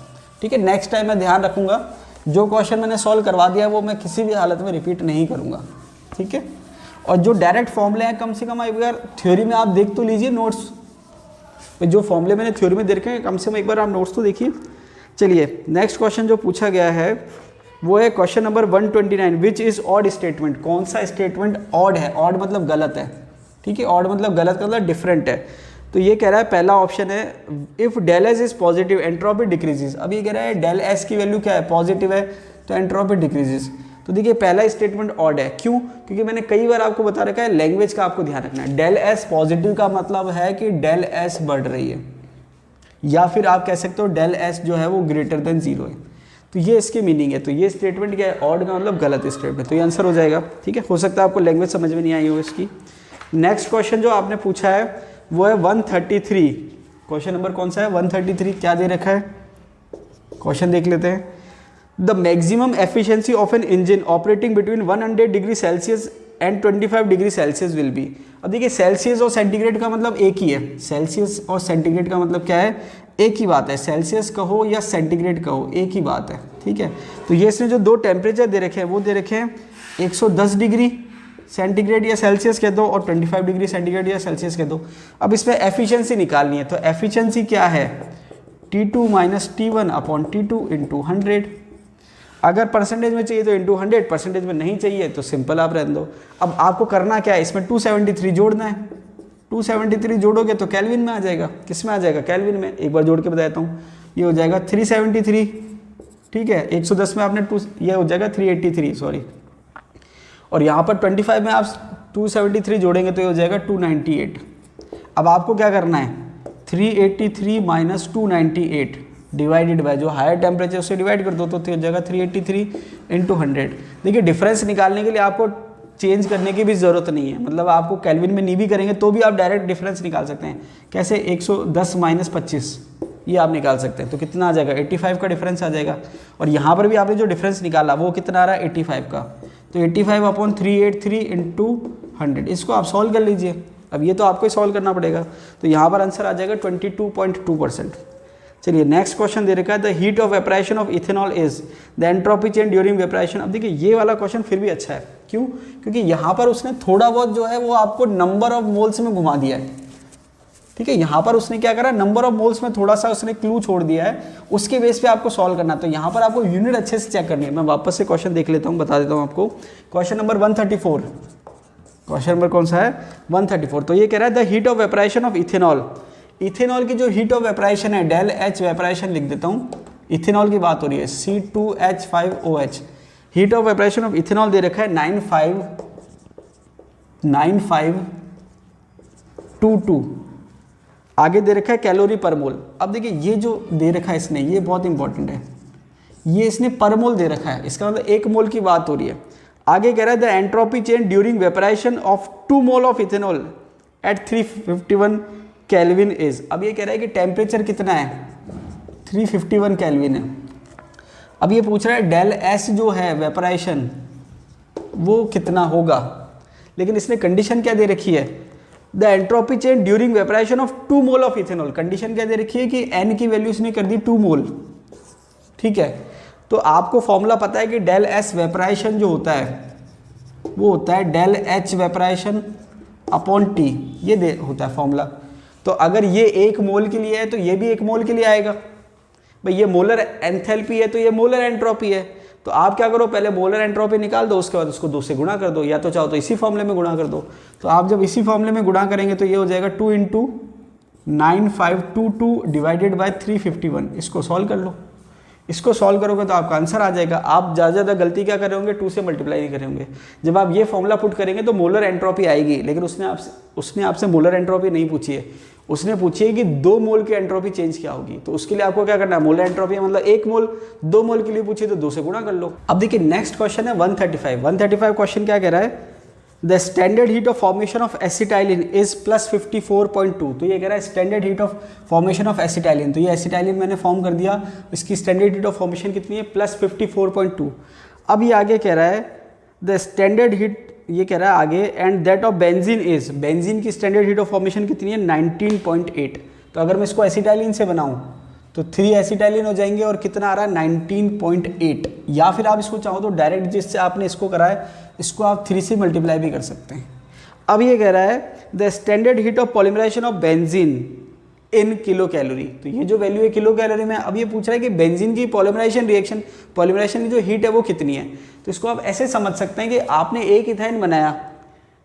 A: ठीक है, नेक्स्ट टाइम मैं ध्यान रखूँगा जो क्वेश्चन मैंने सॉल्व करवा दिया वो मैं किसी भी हालत में रिपीट नहीं करूँगा। ठीक है, और जो डायरेक्ट फॉर्मूले हैं कम से कम एक बार थ्योरी में आप देख तो लीजिए नोट्स, जो फॉर्मूले मैंने थ्योरी में दे रखे हैं कम से कम एक बार आप नोट्स तो देखिए। चलिए नेक्स्ट क्वेश्चन जो पूछा गया है वो है question number 129, which is odd statement. कौन सा स्टेटमेंट ऑड है, ऑड मतलब गलत है। ठीक है, ऑड मतलब गलत का मतलब डिफरेंट है। तो ये कह रहा है पहला ऑप्शन है, if del S is positive entropy decreases. अब ये कह रहा है डेल एस की वैल्यू क्या है, पॉजिटिव है, तो एंट्रोपी डिक्रीजेस। तो देखिए पहला स्टेटमेंट ऑड है, क्यों, क्योंकि मैंने कई बार आपको बता रखा है लैंग्वेज का आपको ध्यान रखना है। डेल एस पॉजिटिव का मतलब है कि डेल एस बढ़ रही है, या फिर आप कह सकते हो डेल एस जो है वो ग्रेटर देन 0 है। तो ये इसकी मीनिंग है। तो ये स्टेटमेंट क्या है, ऑड का मतलब गलत स्टेटमेंट। तो ये आंसर हो जाएगा। ठीक है, हो सकता है आपको लैंग्वेज समझ में नहीं आई हो इसकी। नेक्स्ट क्वेश्चन जो आपने पूछा है वो है 133। क्वेश्चन नंबर कौन सा है, 133। क्या दे रखा है, क्वेश्चन देख लेते हैं। The maximum efficiency of an engine operating between 100 degree Celsius and 25 degree Celsius will be. अब देखिए सेल्सियस और सेंटीग्रेड का मतलब एक ही है, सेल्सियस और सेंटीग्रेड का मतलब क्या है, एक ही बात है। सेल्सियस कहो या सेंटीग्रेड कहो, एक ही बात है। ठीक है, तो ये इसने जो दो टेम्परेचर दे रखे हैं वो दे रखे हैं 110 डिग्री सेंटीग्रेड या सेल्सियस कह दो और 25 डिग्री सेंटीग्रेड या सेल्सियस कह दो। अब इसमें एफिशिएंसी निकालनी है, तो एफिशिएंसी क्या है, T2 - T1 upon T2 into 100। अगर परसेंटेज में चाहिए तो इंटू 100, परसेंटेज में नहीं चाहिए तो सिंपल आप रहने दो। अब आपको करना क्या है, इसमें 273 जोड़ना है। 273 जोड़ोगे तो केल्विन में आ जाएगा। किस में आ जाएगा, केल्विन में। एक बार जोड़ के बताता हूँ, ये हो जाएगा 373। ठीक है, 110 में आपने ये हो जाएगा 383, सॉरी। और यहाँ पर 25 में आप 273 जोड़ेंगे तो ये हो जाएगा 298। अब आपको क्या करना है, 383 - 298 डिवाइडेड बाय जो हायर टेम्परेचर उससे डिवाइड कर दो, तो हो जाएगा 383 इंटू 100। देखिए डिफरेंस निकालने के लिए आपको चेंज करने की भी ज़रूरत नहीं है, मतलब आपको केल्विन में नहीं भी करेंगे तो भी आप डायरेक्ट डिफरेंस निकाल सकते हैं। कैसे, 110 - 25 ये आप निकाल सकते हैं। तो कितना आ जाएगा, 85 का डिफरेंस आ जाएगा। और यहाँ पर भी आपने जो डिफरेंस निकाला वो कितना आ रहा है, 85 का। तो 85 अपॉन 383 इंटू 100, इसको आप सॉल्व कर लीजिए। अब ये तो आपको ही सॉल्व करना पड़ेगा। तो यहाँ पर आंसर आ जाएगा 22.2%। चलिए नेक्स्ट क्वेश्चन दे रखा है, the heat of vaporisation of ethanol is the entropy change during vaporisation. अब देखिए ये वाला क्वेश्चन फिर भी अच्छा है, क्यों, क्योंकि यहाँ पर उसने थोड़ा बहुत जो है वो आपको नंबर ऑफ मोल्स में घुमा दिया है। ठीक है, यहाँ पर उसने क्या करा, नंबर ऑफ मोल्स में थोड़ा सा उसने क्लू छोड़ दिया है, उसके बेस पे आपको सॉल्व करना है। तो यहाँ पर आपको यूनिट अच्छे से चेक करनी है। मैं वापस से क्वेश्चन देख लेता हूँ, बता देता हूँ आपको। क्वेश्चन नंबर 134, क्वेश्चन नंबर कौन सा है, 134। तो ये कह रहा है the heat of vaporisation of ethanol. Ethanol की जो हीट ऑफ वेपराइजेशन है, डेल एच वेपराइजेशन लिख देता हूँ, इथेनॉल की बात हो रही है, C2H5OH। Heat of vaporisation of ethanol दे रखा है 9522। आगे दे रखा है कैलोरी पर मोल। अब देखिए ये जो दे रखा है इसने, ये बहुत इंपॉर्टेंट है, ये इसने पर मोल दे रखा है, इसका मतलब 1 मोल की बात हो रही है। आगे कह रहा है the entropy change during vaporisation of 2 mole of ethanol at 351 kelvin is. अब ये कह रहा है कि टेम्परेचर कितना है, 351 केल्विन है। अब ये पूछ रहा है डेल एस जो है वेपराइजेशन वो कितना होगा, लेकिन इसने कंडीशन क्या दे रखी है, the entropy change during vaporisation of 2 mole of ethanol. Condition क्या दे रखी है कि एन की वैल्यू इसने कर दी 2 मोल। ठीक है, तो आपको फॉर्मूला पता है कि डेल एस वेपराइजेशन जो होता है वो होता है del H vaporisation upon T, ये होता है फॉर्मूला। तो अगर ये 1 मोल के लिए है तो ये भी 1 मोल के लिए आएगा। भाई ये मोलर एंथैल्पी है तो ये मोलर एंट्रोपी है, तो आप क्या करो, पहले मोलर एंट्रोपी निकाल दो, उसके बाद उसको 2 से गुणा कर दो, या तो चाहो तो इसी फॉर्मूले में गुणा कर दो। तो आप जब इसी फॉर्मूले में गुणा करेंगे तो ये हो जाएगा 2 × 9522 डिवाइडेड बाय 351। इसको सॉल्व कर लो, इसको सॉल्व करोगे तो आपका आंसर आ जाएगा। आप ज़्यादा ज़्यादा गलती क्या कर रहे होंगे, 2 से मल्टीप्लाई नहीं कर रहे होंगे। जब आप ये फॉर्मूला पुट करेंगे तो मोलर एंट्रोपी आएगी, लेकिन उसने आपसे मोलर एंट्रोपी नहीं पूछी है, उसने पूछी है कि 2 मोल की एंट्रोपी चेंज क्या होगी। तो उसके लिए आपको क्या करना है, मोलर एंट्रोपी मतलब 1 मोल, 2 मोल के लिए पूछी तो 2 से गुणा कर लो। अब देखिए नेक्स्ट क्वेश्चन है 135 क्वेश्चन क्या कह रहा है, the standard heat of formation of acetylene is +54.2। तो ये कह रहा है standard heat of formation of acetylene, तो ये एसिटाइलिन मैंने फॉर्म कर दिया, इसकी स्टैंडर्ड हीट ऑफ फॉर्मेशन कितनी है, +54.2। अब ये आगे कह रहा है द स्टैंडर्ड हीट, ये कह रहा है आगे, and that of benzene is, benzene की स्टैंडर्ड हीट ऑफ फॉर्मेशन कितनी है, 19.8। तो अगर मैं इसको एसिटाइलिन से बनाऊँ तो 3 एसिटाइलिन हो जाएंगे, और कितना आ रहा है 19.8। या फिर आप इसको चाहो तो डायरेक्ट जिससे आपने इसको करा है इसको आप 3 से मल्टीप्लाई भी कर सकते हैं। अब ये कह रहा है the standard heat of polymerisation of benzene in kilo calorie. तो ये जो वैल्यू है किलो कैलोरी में। अब ये पूछ रहा है कि बेंजीन की पॉलीमराइजेशन रिएक्शन, पॉलीमराइजेशन की जो हीट है वो कितनी है। तो इसको आप ऐसे समझ सकते हैं कि आपने 1 इथाइन बनाया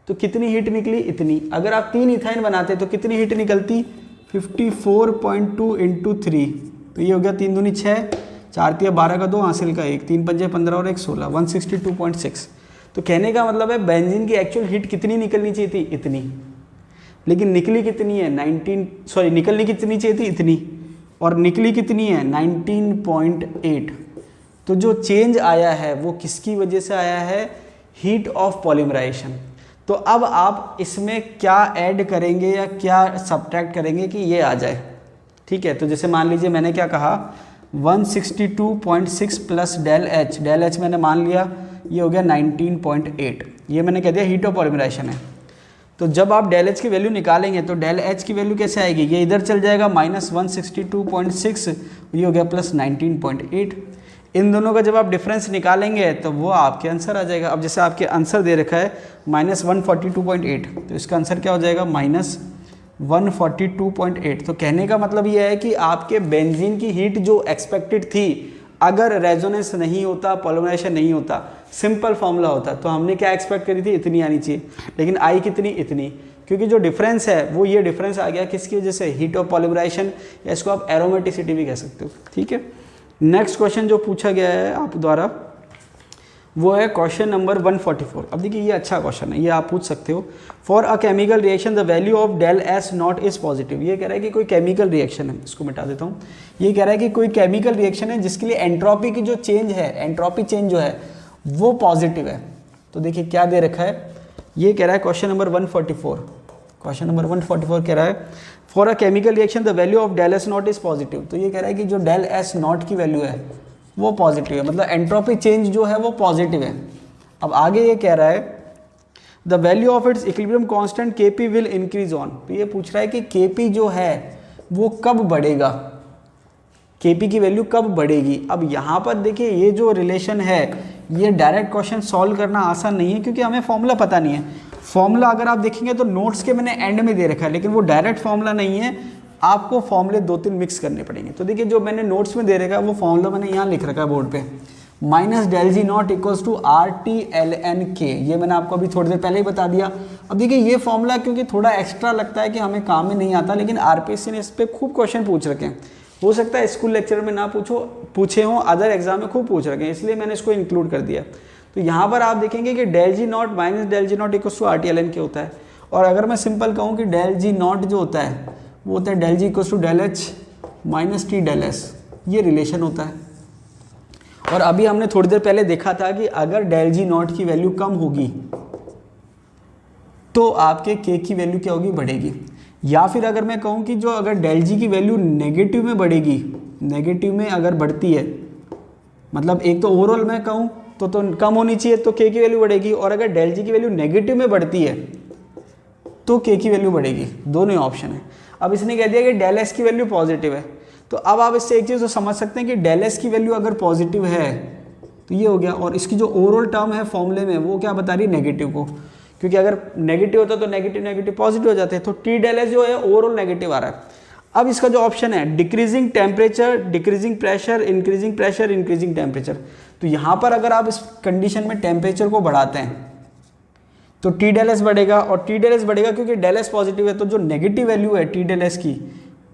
A: तो कितनी हीट निकली, इतनी। अगर आप 3 इथाइन बनाते तो कितनी हीट निकलती, 54.2 × 3। तो ये हो गया 3 दूनी 6, 4 तिया 12 का 2, हासिल का 1, 3 पंजे 15 और 1 16, 162.6। तो कहने का मतलब है बेंजीन की एक्चुअल हीट कितनी निकलनी चाहिए थी, इतनी, लेकिन निकली कितनी है, निकलनी कितनी चाहिए थी, इतनी, और निकली कितनी है, 19.8। तो जो चेंज आया है वो किसकी वजह से आया है, हीट ऑफ पॉलीमराइजेशन। तो अब आप इसमें क्या ऐड करेंगे या क्या सब्ट्रैक्ट करेंगे कि ये आ जाए, ठीक है। तो जैसे मान लीजिए मैंने क्या कहा, 162.6 प्लस डेल एच मैंने मान लिया, ये हो गया 19.8। ये मैंने कह दिया हीट ऑफ पॉलीमराइजेशन है। तो जब आप डेल एच की वैल्यू निकालेंगे तो डेल एच की वैल्यू कैसे आएगी, ये इधर चल जाएगा, -162.6, ये हो गया +19.8। इन दोनों का जब आप डिफरेंस निकालेंगे तो वो आपके आंसर आ जाएगा। अब जैसे आपके आंसर दे रखा है -142.8, तो इसका आंसर क्या हो जाएगा, -142.8। तो कहने का मतलब ये है कि आपके बेंजीन की हीट जो एक्सपेक्टेड थी, अगर रेजोनेंस नहीं होता, पॉलीमराइजेशन नहीं होता, सिंपल फॉर्मूला होता, तो हमने क्या एक्सपेक्ट करी थी, इतनी आनी चाहिए, लेकिन आई कितनी, इतनी। क्योंकि जो डिफरेंस है वो ये डिफरेंस आ गया किसकी वजह से, हीट ऑफ पॉलीमराइजेशन, या इसको आप एरोमेटिसिटी भी कह सकते हो, ठीक है। नेक्स्ट क्वेश्चन जो पूछा गया है आप द्वारा वो है क्वेश्चन नंबर 144। अब देखिए ये अच्छा क्वेश्चन है, ये आप पूछ सकते हो। For a chemical reaction the value of del S nought is positive. ये कह रहा है कि कोई केमिकल रिएक्शन है, इसको मिटा देता हूँ। ये कह रहा है कि कोई केमिकल रिएक्शन है जिसके लिए एंट्रोपी की जो चेंज है, एंट्रोपी चेंज जो है वो पॉजिटिव है। तो देखिए क्या दे रखा है, ये कह रहा है क्वेश्चन नंबर 144। क्वेश्चन नंबर 144 कह रहा है for a chemical reaction the value of del S nought is positive. तो ये कह रहा है कि जो डेल एस नॉट की वैल्यू है वो पॉजिटिव है, मतलब एंट्रोपी चेंज जो है वो पॉजिटिव है। अब आगे ये कह रहा है the value of its equilibrium constant Kp will increase on. तो ये पूछ रहा है कि Kp जो है वो कब बढ़ेगा, Kp की वैल्यू कब बढ़ेगी। अब यहाँ पर देखिए ये जो रिलेशन है, ये डायरेक्ट क्वेश्चन सॉल्व करना आसान नहीं है क्योंकि हमें फॉर्मूला पता नहीं है। फॉर्मूला अगर आप देखेंगे तो नोट्स के मैंने एंड में दे रखा है, लेकिन वो डायरेक्ट फॉर्मूला नहीं है, आपको फॉर्मूले 2-3 मिक्स करने पड़ेंगे। तो देखिए जो मैंने नोट्स में दे रखा है वो फॉर्मूला मैंने यहाँ लिख रखा है बोर्ड पे, -∆G0 = RT-ln K। ये मैंने आपको अभी थोड़ी देर पहले ही बता दिया। अब देखिए ये फॉर्मूला क्योंकि थोड़ा एक्स्ट्रा लगता है कि हमें काम में नहीं आता, लेकिन आरपीएससी ने इस पर खूब क्वेश्चन पूछ रखे हैं। हो सकता है स्कूल लेक्चर में ना पूछे हों, अदर एग्जाम में खूब पूछ रखे हैं, इसलिए मैंने इसको इंक्लूड कर दिया। तो यहाँ पर आप देखेंगे कि ∆G0 -∆G0 = RT-ln K होता है। और अगर मैं सिंपल कहूँ कि ∆G0 जो होता है वो होता है ∆G = ∆H - T∆S, ये रिलेशन होता है। और अभी हमने थोड़ी देर पहले देखा था कि अगर ∆G0 की वैल्यू कम होगी तो आपके K की वैल्यू क्या होगी, बढ़ेगी। या फिर अगर मैं कहूँ कि जो अगर ∆G की वैल्यू नेगेटिव में बढ़ेगी, नेगेटिव में अगर बढ़ती है, मतलब एक तो ओवरऑल मैं कहूँ तो कम होनी चाहिए तो K की वैल्यू बढ़ेगी, और अगर ∆G की वैल्यू नेगेटिव में बढ़ती है तो K की वैल्यू बढ़ेगी। दोनों ऑप्शन है। अब इसने कह दिया कि ∆S की वैल्यू पॉजिटिव है, तो अब आप इससे एक चीज़ तो समझ सकते हैं कि ∆S की वैल्यू अगर पॉजिटिव है तो ये हो गया, और इसकी जो ओवरऑल टर्म है फॉर्मूले में वो क्या बता रही है, नेगेटिव को, क्योंकि अगर नेगेटिव होता तो नेगेटिव पॉजिटिव हो जाते हैं। तो T∆S जो है ओवरऑल नेगेटिव आ रहा है। अब इसका जो ऑप्शन है decreasing temperature, decreasing pressure, increasing temperature, तो यहाँ पर अगर आप इस कंडीशन में टेम्परेचर को बढ़ाते हैं तो टी डेल एस बढ़ेगा, और टी डेल एस बढ़ेगा क्योंकि डेल एस पॉजिटिव है, तो जो नेगेटिव वैल्यू है टी डेल एस की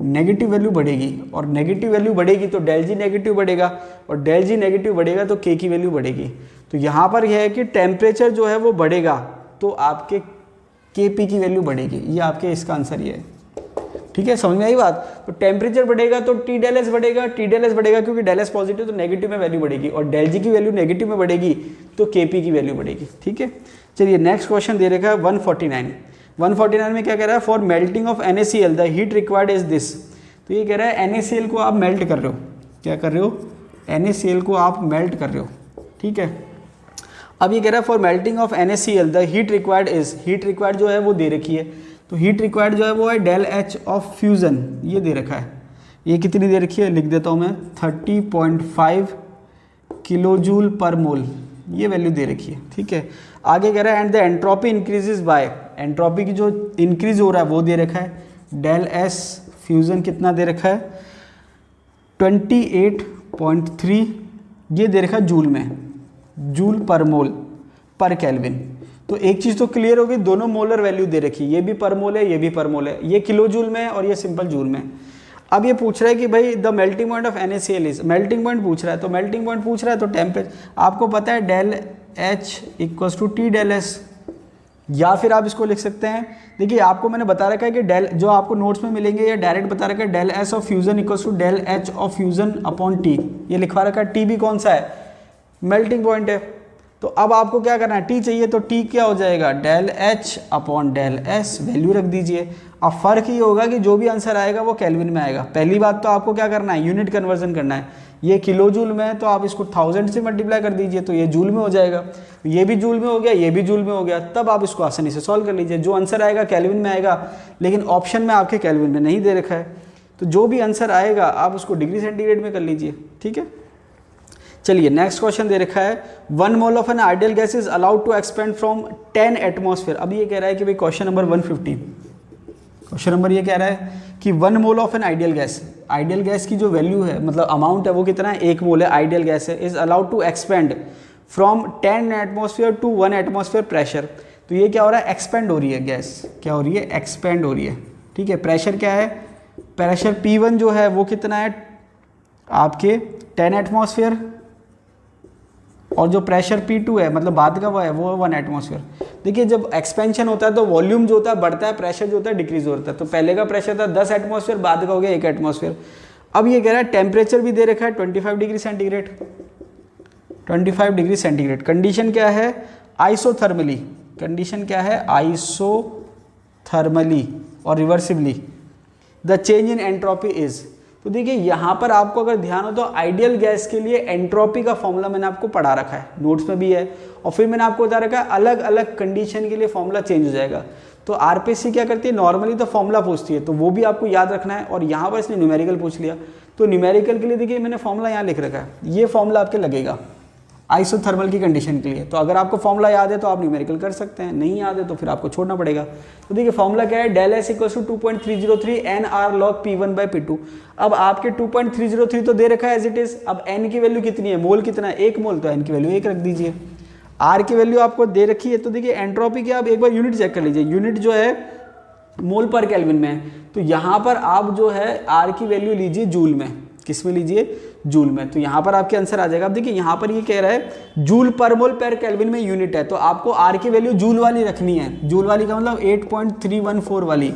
A: नेगेटिव वैल्यू बढ़ेगी, और नेगेटिव वैल्यू बढ़ेगी तो डेल जी नेगेटिव बढ़ेगा, और डेल जी नेगेटिव बढ़ेगा तो के की वैल्यू बढ़ेगी। तो यहाँ पर यह है कि टेम्परेचर जो है वो बढ़ेगा तो आपके के पी की वैल्यू बढ़ेगी, ये आपके इसका आंसर ये है। ठीक है, समझ में आई बात। तो टेम्परेचर बढ़ेगा तो टी डेल एस बढ़ेगा, टी डेल एस बढ़ेगा क्योंकि डेल एस पॉजिटिव तो नेगेटिव में वैल्यू बढ़ेगी, और डेल जी की वैल्यू नेगेटिव में बढ़ेगी तो के पी की वैल्यू बढ़ेगी। ठीक है, चलिए नेक्स्ट क्वेश्चन दे रखा है 149 में क्या कह रहा है, for melting of NaCl the heat required is this. तो ये कह रहा है NaCl को आप मेल्ट कर रहे हो, क्या कर रहे हो, NaCl को आप मेल्ट कर रहे हो। ठीक है, अब ये कह रहा है for melting of NaCl the heat required is, heat required जो है वो दे रखी है, तो हीट रिक्वायर्ड जो है वो है डेल एच ऑफ फ्यूज़न, ये दे रखा है। ये कितनी दे रखी है, लिख देता हूँ मैं 30.5 किलोजूल पर मोल, ये वैल्यू दे रखी है। ठीक है, आगे कह रहा है and the entropy increases by, entropy की जो इंक्रीज हो रहा है वो दे रखा है, डेल एस फ्यूज़न कितना दे रखा है 28.3, ये दे रखा है जूल में, जूल पर मोल पर केल्विन। तो एक चीज़ तो क्लियर होगी, दोनों मोलर वैल्यू दे रखी है, ये भी पर मोल है, ये भी पर मोल है, ये किलो जूल में है और ये सिंपल जूल में। अब ये पूछ रहा है कि भाई the melting point of NaCl is, melting point पूछ रहा है, तो मेल्टिंग पॉइंट पूछ रहा है तो टेम्परेचर आपको पता है del H equals to T del S, या फिर आप इसको लिख सकते हैं, देखिए आपको मैंने बता रखा है कि डेल जो आपको नोट्स में मिलेंगे या डायरेक्ट बता रखा है del S of fusion equals to del H of fusion upon T, ये लिखवा रखा है। टी भी कौन सा है, मेल्टिंग पॉइंट है, तो अब आपको क्या करना है, टी चाहिए तो टी क्या हो जाएगा del H upon del S, value रख दीजिए। अब फर्क ये होगा कि जो भी आंसर आएगा वो केल्विन में आएगा। पहली बात तो आपको क्या करना है, यूनिट कन्वर्जन करना है, ये किलो जूल में है तो आप इसको 1000 से मल्टीप्लाई कर दीजिए तो ये जूल में हो जाएगा, ये भी जूल में हो गया, ये भी जूल में हो गया, तब आप इसको आसानी से सॉल्व कर लीजिए। जो आंसर आएगा केल्विन में आएगा, लेकिन ऑप्शन में आपके केल्विन में नहीं दे रखा है, तो जो भी आंसर आएगा आप उसको डिग्री सेंटीग्रेड में कर लीजिए। ठीक है, चलिए नेक्स्ट क्वेश्चन दे रखा है 1 mole of an ideal gas is allowed to expand from 10 atmosphere. अब ये कह रहा है कि भाई क्वेश्चन नंबर 150, क्वेश्चन नंबर ये कह रहा है कि 1 mole of an ideal gas की जो वैल्यू है, मतलब अमाउंट है वो कितना है, 1 मोल है, आइडियल गैस है, is allowed to expand from 10 atmosphere to 1 atmosphere pressure. तो ये क्या हो रहा है, एक्सपेंड हो रही है गैस, क्या हो रही है, एक्सपेंड हो रही है। ठीक है, प्रेशर क्या है, प्रेशर P1 जो है वो कितना है आपके 10 एटमॉस्फेयर, और जो प्रेशर P2 है मतलब बाद का वो है वो 1 एटमॉस्फेयर। देखिए जब एक्सपेंशन होता है तो वॉल्यूम जो होता है बढ़ता है, प्रेशर जो होता है डिक्रीज होता है। तो पहले का प्रेशर था 10 एटमॉस्फेयर, बाद का हो गया 1 एटमॉस्फेयर। अब ये कह रहा है टेम्परेचर भी दे रखा है 25 degree centigrade, 25 degree centigrade. Condition क्या है, आइसोथर्मली, कंडीशन क्या है, आइसोथर्मली और reversibly the change in entropy is. तो देखिए यहाँ पर आपको अगर ध्यान हो तो आइडियल गैस के लिए एंट्रोपी का फॉर्मूला मैंने आपको पढ़ा रखा है, नोट्स में भी है, और फिर मैंने आपको बता रखा है अलग अलग कंडीशन के लिए फॉर्मूला चेंज हो जाएगा। तो आरपीसी क्या करती है, नॉर्मली तो फॉर्मूला पूछती है, तो वो भी आपको याद रखना है। और यहाँ पर इसने न्यूमेरिकल पूछ लिया, तो न्यूमेरिकल के लिए देखिए मैंने फॉर्मूला यहाँ लिख रखा है, ये फॉर्मूला आपके लगेगा आइसोथर्मल की कंडीशन के लिए। तो अगर आपको फॉर्मूला याद है तो आप न्यूमेरिकल कर सकते हैं, नहीं याद है तो फिर आपको छोड़ना पड़ेगा। तो देखिए फॉर्मूला क्या है, del S equal to 2.303 n R log P1/P2। अब आपके 2.303 तो दे रखा है एज इट इज। अब एन की वैल्यू कितनी है, मोल कितना है, 1 मोल, तो एन की वैल्यू 1 रख दीजिए। आर की वैल्यू आपको दे रखी है, तो देखिए एंट्रोपी की आप एक बार यूनिट चेक कर लीजिए, यूनिट जो है मोल पर केल्विन में है, तो यहाँ पर आप जो है आर की वैल्यू लीजिए जूल में, किस में लीजिए, जूल में। तो यहाँ पर आपके आंसर आ जाएगा। अब देखिए यहाँ पर ये कह रहा है जूल पर मोल पर केल्विन में यूनिट है, तो आपको आर की वैल्यू जूल वाली रखनी है, जूल वाली का मतलब 8.314 वाली,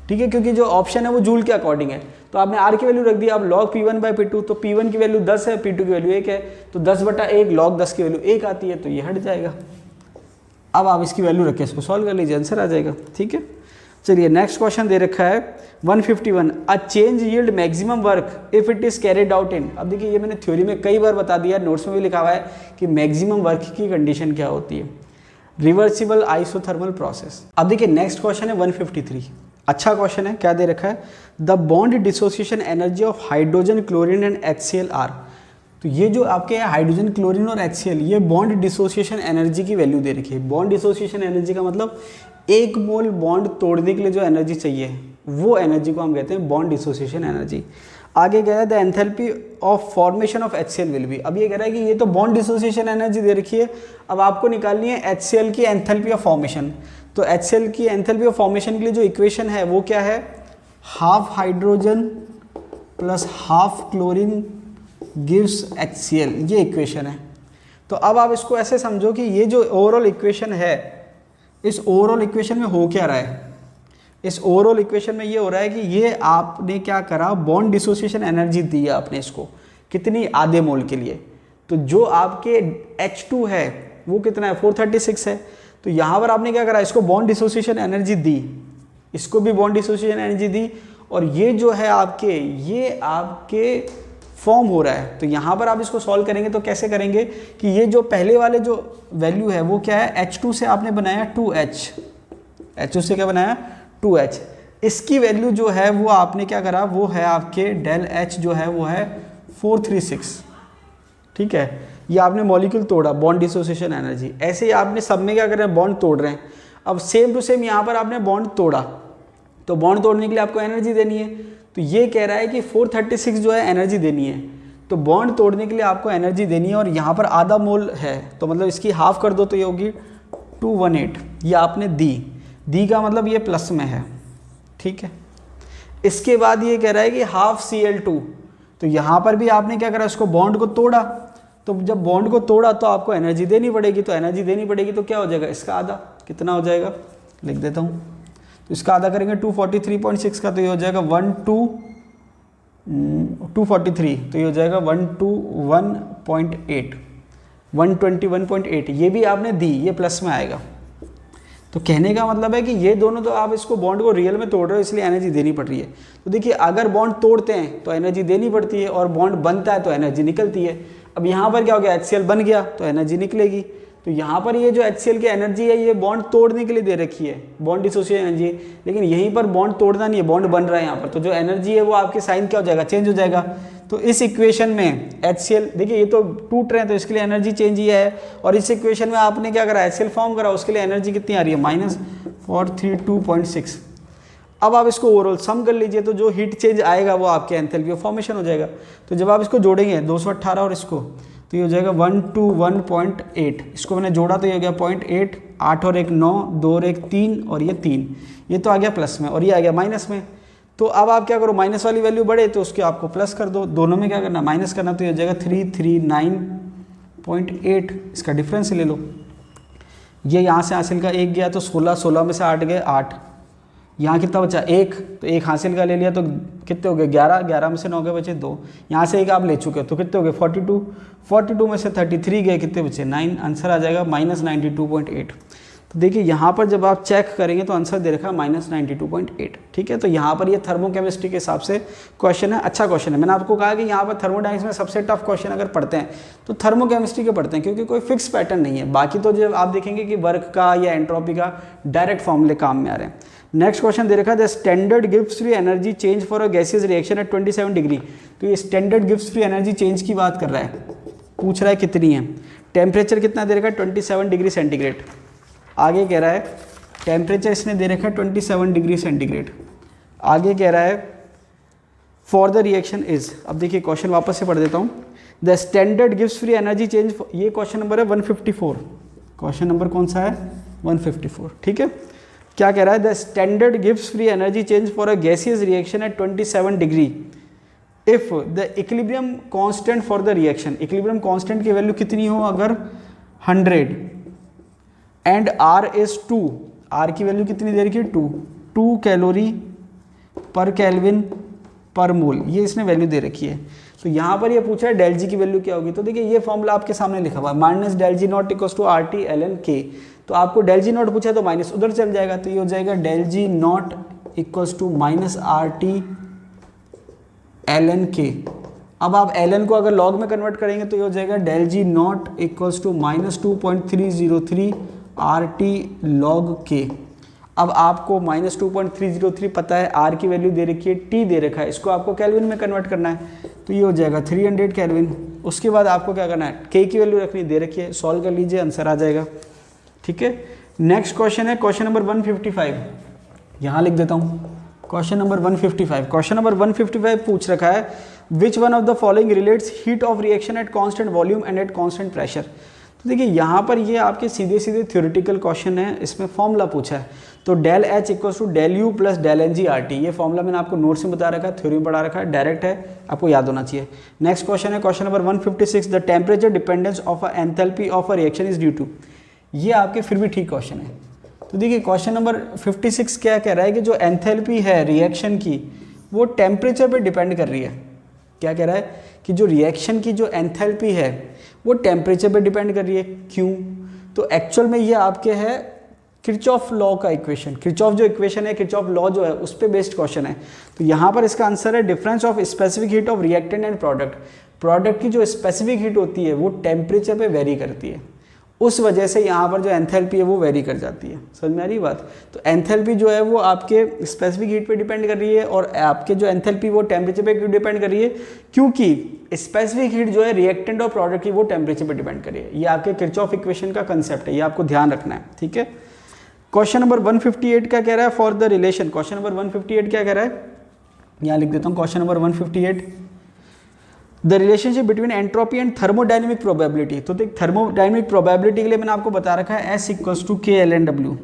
A: ठीक है, क्योंकि जो ऑप्शन है वो जूल के अकॉर्डिंग है। तो आपने आर की वैल्यू रख दी, अब लॉग P1/P2, तो P1 की वैल्यू 10 है, P2 की वैल्यू 1 है, तो 10/1 लॉग 10 की वैल्यू 1 आती है, तो ये हट जाएगा। अब आप इसकी वैल्यू रख के इसको सॉल्व कर लीजिए, आंसर आ जाएगा। ठीक है, चलिए नेक्स्ट क्वेश्चन दे रखा है 151, a change yield maximum work if it is carried out in. अब देखिए ये मैंने थ्योरी में कई बार बता दिया, नोट्स में भी लिखा हुआ है कि मैक्सिमम वर्क की कंडीशन क्या होती है, रिवर्सिबल आइसोथर्मल प्रोसेस। अब देखिए नेक्स्ट क्वेश्चन है 153, अच्छा क्वेश्चन है, क्या दे रखा है, the bond dissociation energy of hydrogen chlorine and HCl are. तो ये जो आपके हाइड्रोजन क्लोरीन और HCl, ये बॉन्ड डिसोसिएशन एनर्जी की वैल्यू दे रखी है। बॉन्ड डिसोसिएशन एनर्जी का मतलब 1 मोल बॉन्ड तोड़ने के लिए जो एनर्जी चाहिए वो एनर्जी को हम कहते हैं बॉन्ड डिसोसिएशन एनर्जी। आगे कह रहा है the enthalpy of formation of HCl will be. अब ये कह रहा है कि ये तो बॉन्ड डिसोसिएशन एनर्जी दे रखी है, अब आपको निकालनी है HCl की एंथैल्पी ऑफ फॉर्मेशन। तो HCl की एंथैल्पी ऑफ फॉर्मेशन के लिए जो इक्वेशन है वो क्या है, half hydrogen plus half chlorine gives HCl, ये इक्वेशन है। तो अब आप इसको ऐसे समझो कि ये जो ओवरऑल इक्वेशन है, इस ओवरऑल इक्वेशन में हो क्या रहा है, इस ओवरऑल इक्वेशन में ये हो रहा है कि ये आपने क्या करा, बॉन्ड डिसोसिएशन एनर्जी दी है आपने इसको, कितनी, आधे मोल के लिए। तो जो आपके H2 है वो कितना है, 436 है। तो यहाँ पर आपने क्या करा, इसको बॉन्ड डिसोसिएशन एनर्जी दी, इसको भी बॉन्ड डिसोसिएशन एनर्जी दी, और ये जो है आपके, ये आपके फॉर्म हो रहा है। तो यहाँ पर आप इसको सॉल्व करेंगे तो कैसे करेंगे कि ये जो पहले वाले जो वैल्यू है वो क्या है, H2 से आपने बनाया 2H, H2 से क्या बनाया 2H, इसकी वैल्यू जो है वो आपने क्या करा, वो है आपके डेल H जो है वो है 436, ठीक है। ये आपने मॉलिक्यूल तोड़ा, बॉन्ड डिसोसिएशन एनर्जी। ऐसे ही आपने सब में क्या कर रहे हैं, बॉन्ड तोड़ रहे हैं। अब सेम टू सेम यहाँ पर आपने बॉन्ड तोड़ा, तो बॉन्ड तोड़ने के लिए आपको एनर्जी देनी है। तो ये कह रहा है कि 436 जो है एनर्जी देनी है, तो बॉन्ड तोड़ने के लिए आपको एनर्जी देनी है, और यहाँ पर आधा मोल है तो मतलब इसकी हाफ कर दो तो ये होगी 218, ये आपने दी का मतलब ये प्लस में है, ठीक है। इसके बाद ये कह रहा है कि हाफ Cl2, तो यहाँ पर भी आपने क्या करा, इसको बॉन्ड को तोड़ा, तो जब बॉन्ड को तोड़ा तो आपको एनर्जी देनी पड़ेगी, तो एनर्जी देनी पड़ेगी तो क्या हो जाएगा, इसका आधा, कितना हो जाएगा, लिख देता हूँ। तो इसका आधा करेंगे 243.6 का, तो ये हो जाएगा 243, तो ये हो जाएगा 121.8, ये भी आपने दी, ये प्लस में आएगा। तो कहने का मतलब है कि ये दोनों, तो आप इसको बॉन्ड को रियल में तोड़ रहे हो इसलिए एनर्जी देनी पड़ रही है। तो देखिए, अगर बॉन्ड तोड़ते हैं तो एनर्जी देनी पड़ती है, और बॉन्ड बनता है तो एनर्जी निकलती है। अब यहाँ पर क्या हो गया, HCl बन गया तो एनर्जी निकलेगी। तो यहाँ पर ये जो HCl की एनर्जी है ये बॉन्ड तोड़ने के लिए दे रखी है, बॉन्ड डिसोसिएशन एनर्जी, लेकिन यहीं पर बॉन्ड तोड़ना नहीं है, बॉन्ड बन रहा है यहाँ पर। तो जो एनर्जी है वो आपके साइन क्या हो जाएगा, चेंज हो जाएगा। तो इस इक्वेशन में HCl, देखिए ये तो टूट रहे हैं तो इसके लिए एनर्जी चेंज ही है, और इस इक्वेशन में आपने क्या करा, HCl फॉर्म करा, उसके लिए एनर्जी कितनी आ रही है, -432.6। अब आप इसको ओवरऑल सम कर लीजिए, तो जो हीट चेंज आएगा वो आपके एंथैल्पी ऑफ फॉर्मेशन हो जाएगा। तो जब आप इसको जोड़ेंगे 218 और इसको, तो ये हो जाएगा 121.8, इसको मैंने जोड़ा तो ये हो गया 0.8, 8 और 1 9, 2 और 1 3, और ये 3, ये तो आ गया प्लस में और ये आ गया माइनस में। तो अब आप क्या करो, माइनस वाली वैल्यू बढ़े तो उसके आपको प्लस कर दो, दोनों में क्या करना, माइनस करना, तो ये हो जाएगा 339.8, इसका डिफरेंस ले लो। ये यहाँ से हासिल का 1 गया तो 16, 16 में से 8 गए 8, यहाँ कितना बचा 1, तो 1 हासिल का ले लिया तो कितने हो गए 11, 11 में से 9 गए बचे 2, यहाँ से 1 आप ले चुके हो तो कितने हो गए 42, 42 में से 33 गए, कितने बचे 9, आंसर आ जाएगा -92.8। तो देखिए यहाँ पर जब आप चेक करेंगे तो आंसर दे रखा है -92.8, ठीक है। तो यहाँ पर ये थर्मोकेमिस्ट्री के हिसाब से क्वेश्चन है, अच्छा क्वेश्चन है। मैंने आपको कहा कि यहाँ पर थर्मोडायनेमिक्स में सबसे टफ क्वेश्चन अगर पढ़ते हैं तो थर्मोकेमिस्ट्री के पढ़ते हैं, क्योंकि कोई फिक्स पैटर्न नहीं है। बाकी तो जब आप देखेंगे कि वर्क का या एंट्रोपी का डायरेक्ट फॉर्मूले काम में आ रहे हैं। नेक्स्ट क्वेश्चन दे रखा है the standard gives free energy change for a gaseous reaction at 27 degree. तो ये standard gives free energy change की बात कर रहा है, पूछ रहा है कितनी है, टेम्परेचर कितना दे रखा है 27 डिग्री सेंटीग्रेड। आगे कह रहा है टेम्परेचर इसने दे रखा है 27 डिग्री सेंटीग्रेड। आगे कह रहा है फॉर द रिएक्शन इज, अब देखिए क्वेश्चन वापस से पढ़ देता हूँ। The standard gives free energy change, ये क्वेश्चन नंबर है 154, क्वेश्चन नंबर कौन सा है 154, ठीक है। क्या कह रहा है, the standard gives free energy change for a gaseous reaction at 27 degree if the equilibrium constant for the reaction, equilibrium constant की वैल्यू कितनी हो अगर 100 एंड R इज 2, R की वैल्यू कितनी दे रखी है 2 कैलोरी पर केल्विन पर मोल, ये इसने वैल्यू दे रखी है। तो यहाँ पर ये पूछा है डेल जी की वैल्यू क्या होगी। तो देखिए ये फॉर्मूला आपके सामने लिखा हुआ है, -del-G0 = RT ln K। तो आपको del-G0 पूछा है तो माइनस उधर चल जाएगा, तो ये हो जाएगा del-G0 = -RT ln K। अब आप ln को अगर लॉग में कन्वर्ट करेंगे तो ये हो जाएगा del-G0 = -2.303 RT log K। अब आपको -2.303 पता है, R की वैल्यू दे रखी है, T दे रखा है, इसको आपको केल्विन में कन्वर्ट करना है, तो ये हो जाएगा 300 केल्विन। उसके बाद आपको क्या करना है, K की वैल्यू रखनी दे रखी है, सॉल्व कर लीजिए आंसर आ जाएगा, ठीक है। नेक्स्ट क्वेश्चन है क्वेश्चन नंबर 155, यहाँ लिख देता हूँ क्वेश्चन नंबर 155, क्वेश्चन नंबर 155 पूछ रखा है which one of the following relates heat of reaction at constant volume and at constant pressure. तो देखिए यहाँ पर ये आपके सीधे सीधे थ्योरेटिकल क्वेश्चन है, इसमें फॉर्मूला पूछा है। तो del H equals to del U plus del n G R T, ये फॉर्मूला मैंने आपको नोट्स में बता रखा है, थ्योरी में पढ़ा रखा है, डायरेक्ट है, आपको याद होना चाहिए। नेक्स्ट क्वेश्चन है question number 156, the temperature dependence of a enthalpy of a reaction is due to. ये आपके फिर भी ठीक क्वेश्चन है। तो देखिए क्वेश्चन नंबर 56 क्या कह रहा है कि जो एंथैल्पी है रिएक्शन की वो टेम्परेचर पे डिपेंड कर रही है। क्या कह रहा है कि जो रिएक्शन की जो एंथैल्पी है वो टेम्परेचर पे डिपेंड कर रही है। क्यों? तो एक्चुअल में ये आपके है किरचॉफ लॉ का इक्वेशन, किरचॉफ जो इक्वेशन है, किरचॉफ लॉ जो है उस पे बेस्ड क्वेश्चन है। तो यहाँ पर इसका आंसर है difference of specific heat of reactant and product. Product की जो स्पेसिफिक हीट होती है वो टेम्परेचर पे वेरी करती है, उस वजह से यहाँ पर जो एंथैल्पी है वो वेरी कर जाती है। समझ में आ रही बात? तो एंथैल्पी जो है वो आपके स्पेसिफिक हीट पे डिपेंड कर रही है और आपके जो एंथैल्पी वो टेम्परेचर पे डिपेंड कर रही है, क्योंकि स्पेसिफिक हीट जो है रिएक्टेंट और प्रोडक्ट की वो टेम्परेचर पे डिपेंड कर रही है। ये आपके किरचॉफ इक्वेशन का कंसेप्ट है, ये आपको ध्यान रखना है, ठीक है। क्वेश्चन नंबर 158 क्या कह रहा है for the relation. Question number 158 क्या कह रहा है, यहाँ लिख देता हूँ question number 158, the relationship between entropy and thermodynamic probability. तो देख थर्मोडायनेमिक प्रोबेबिलिटी के लिए मैंने आपको बता रखा है S equals to K L N W,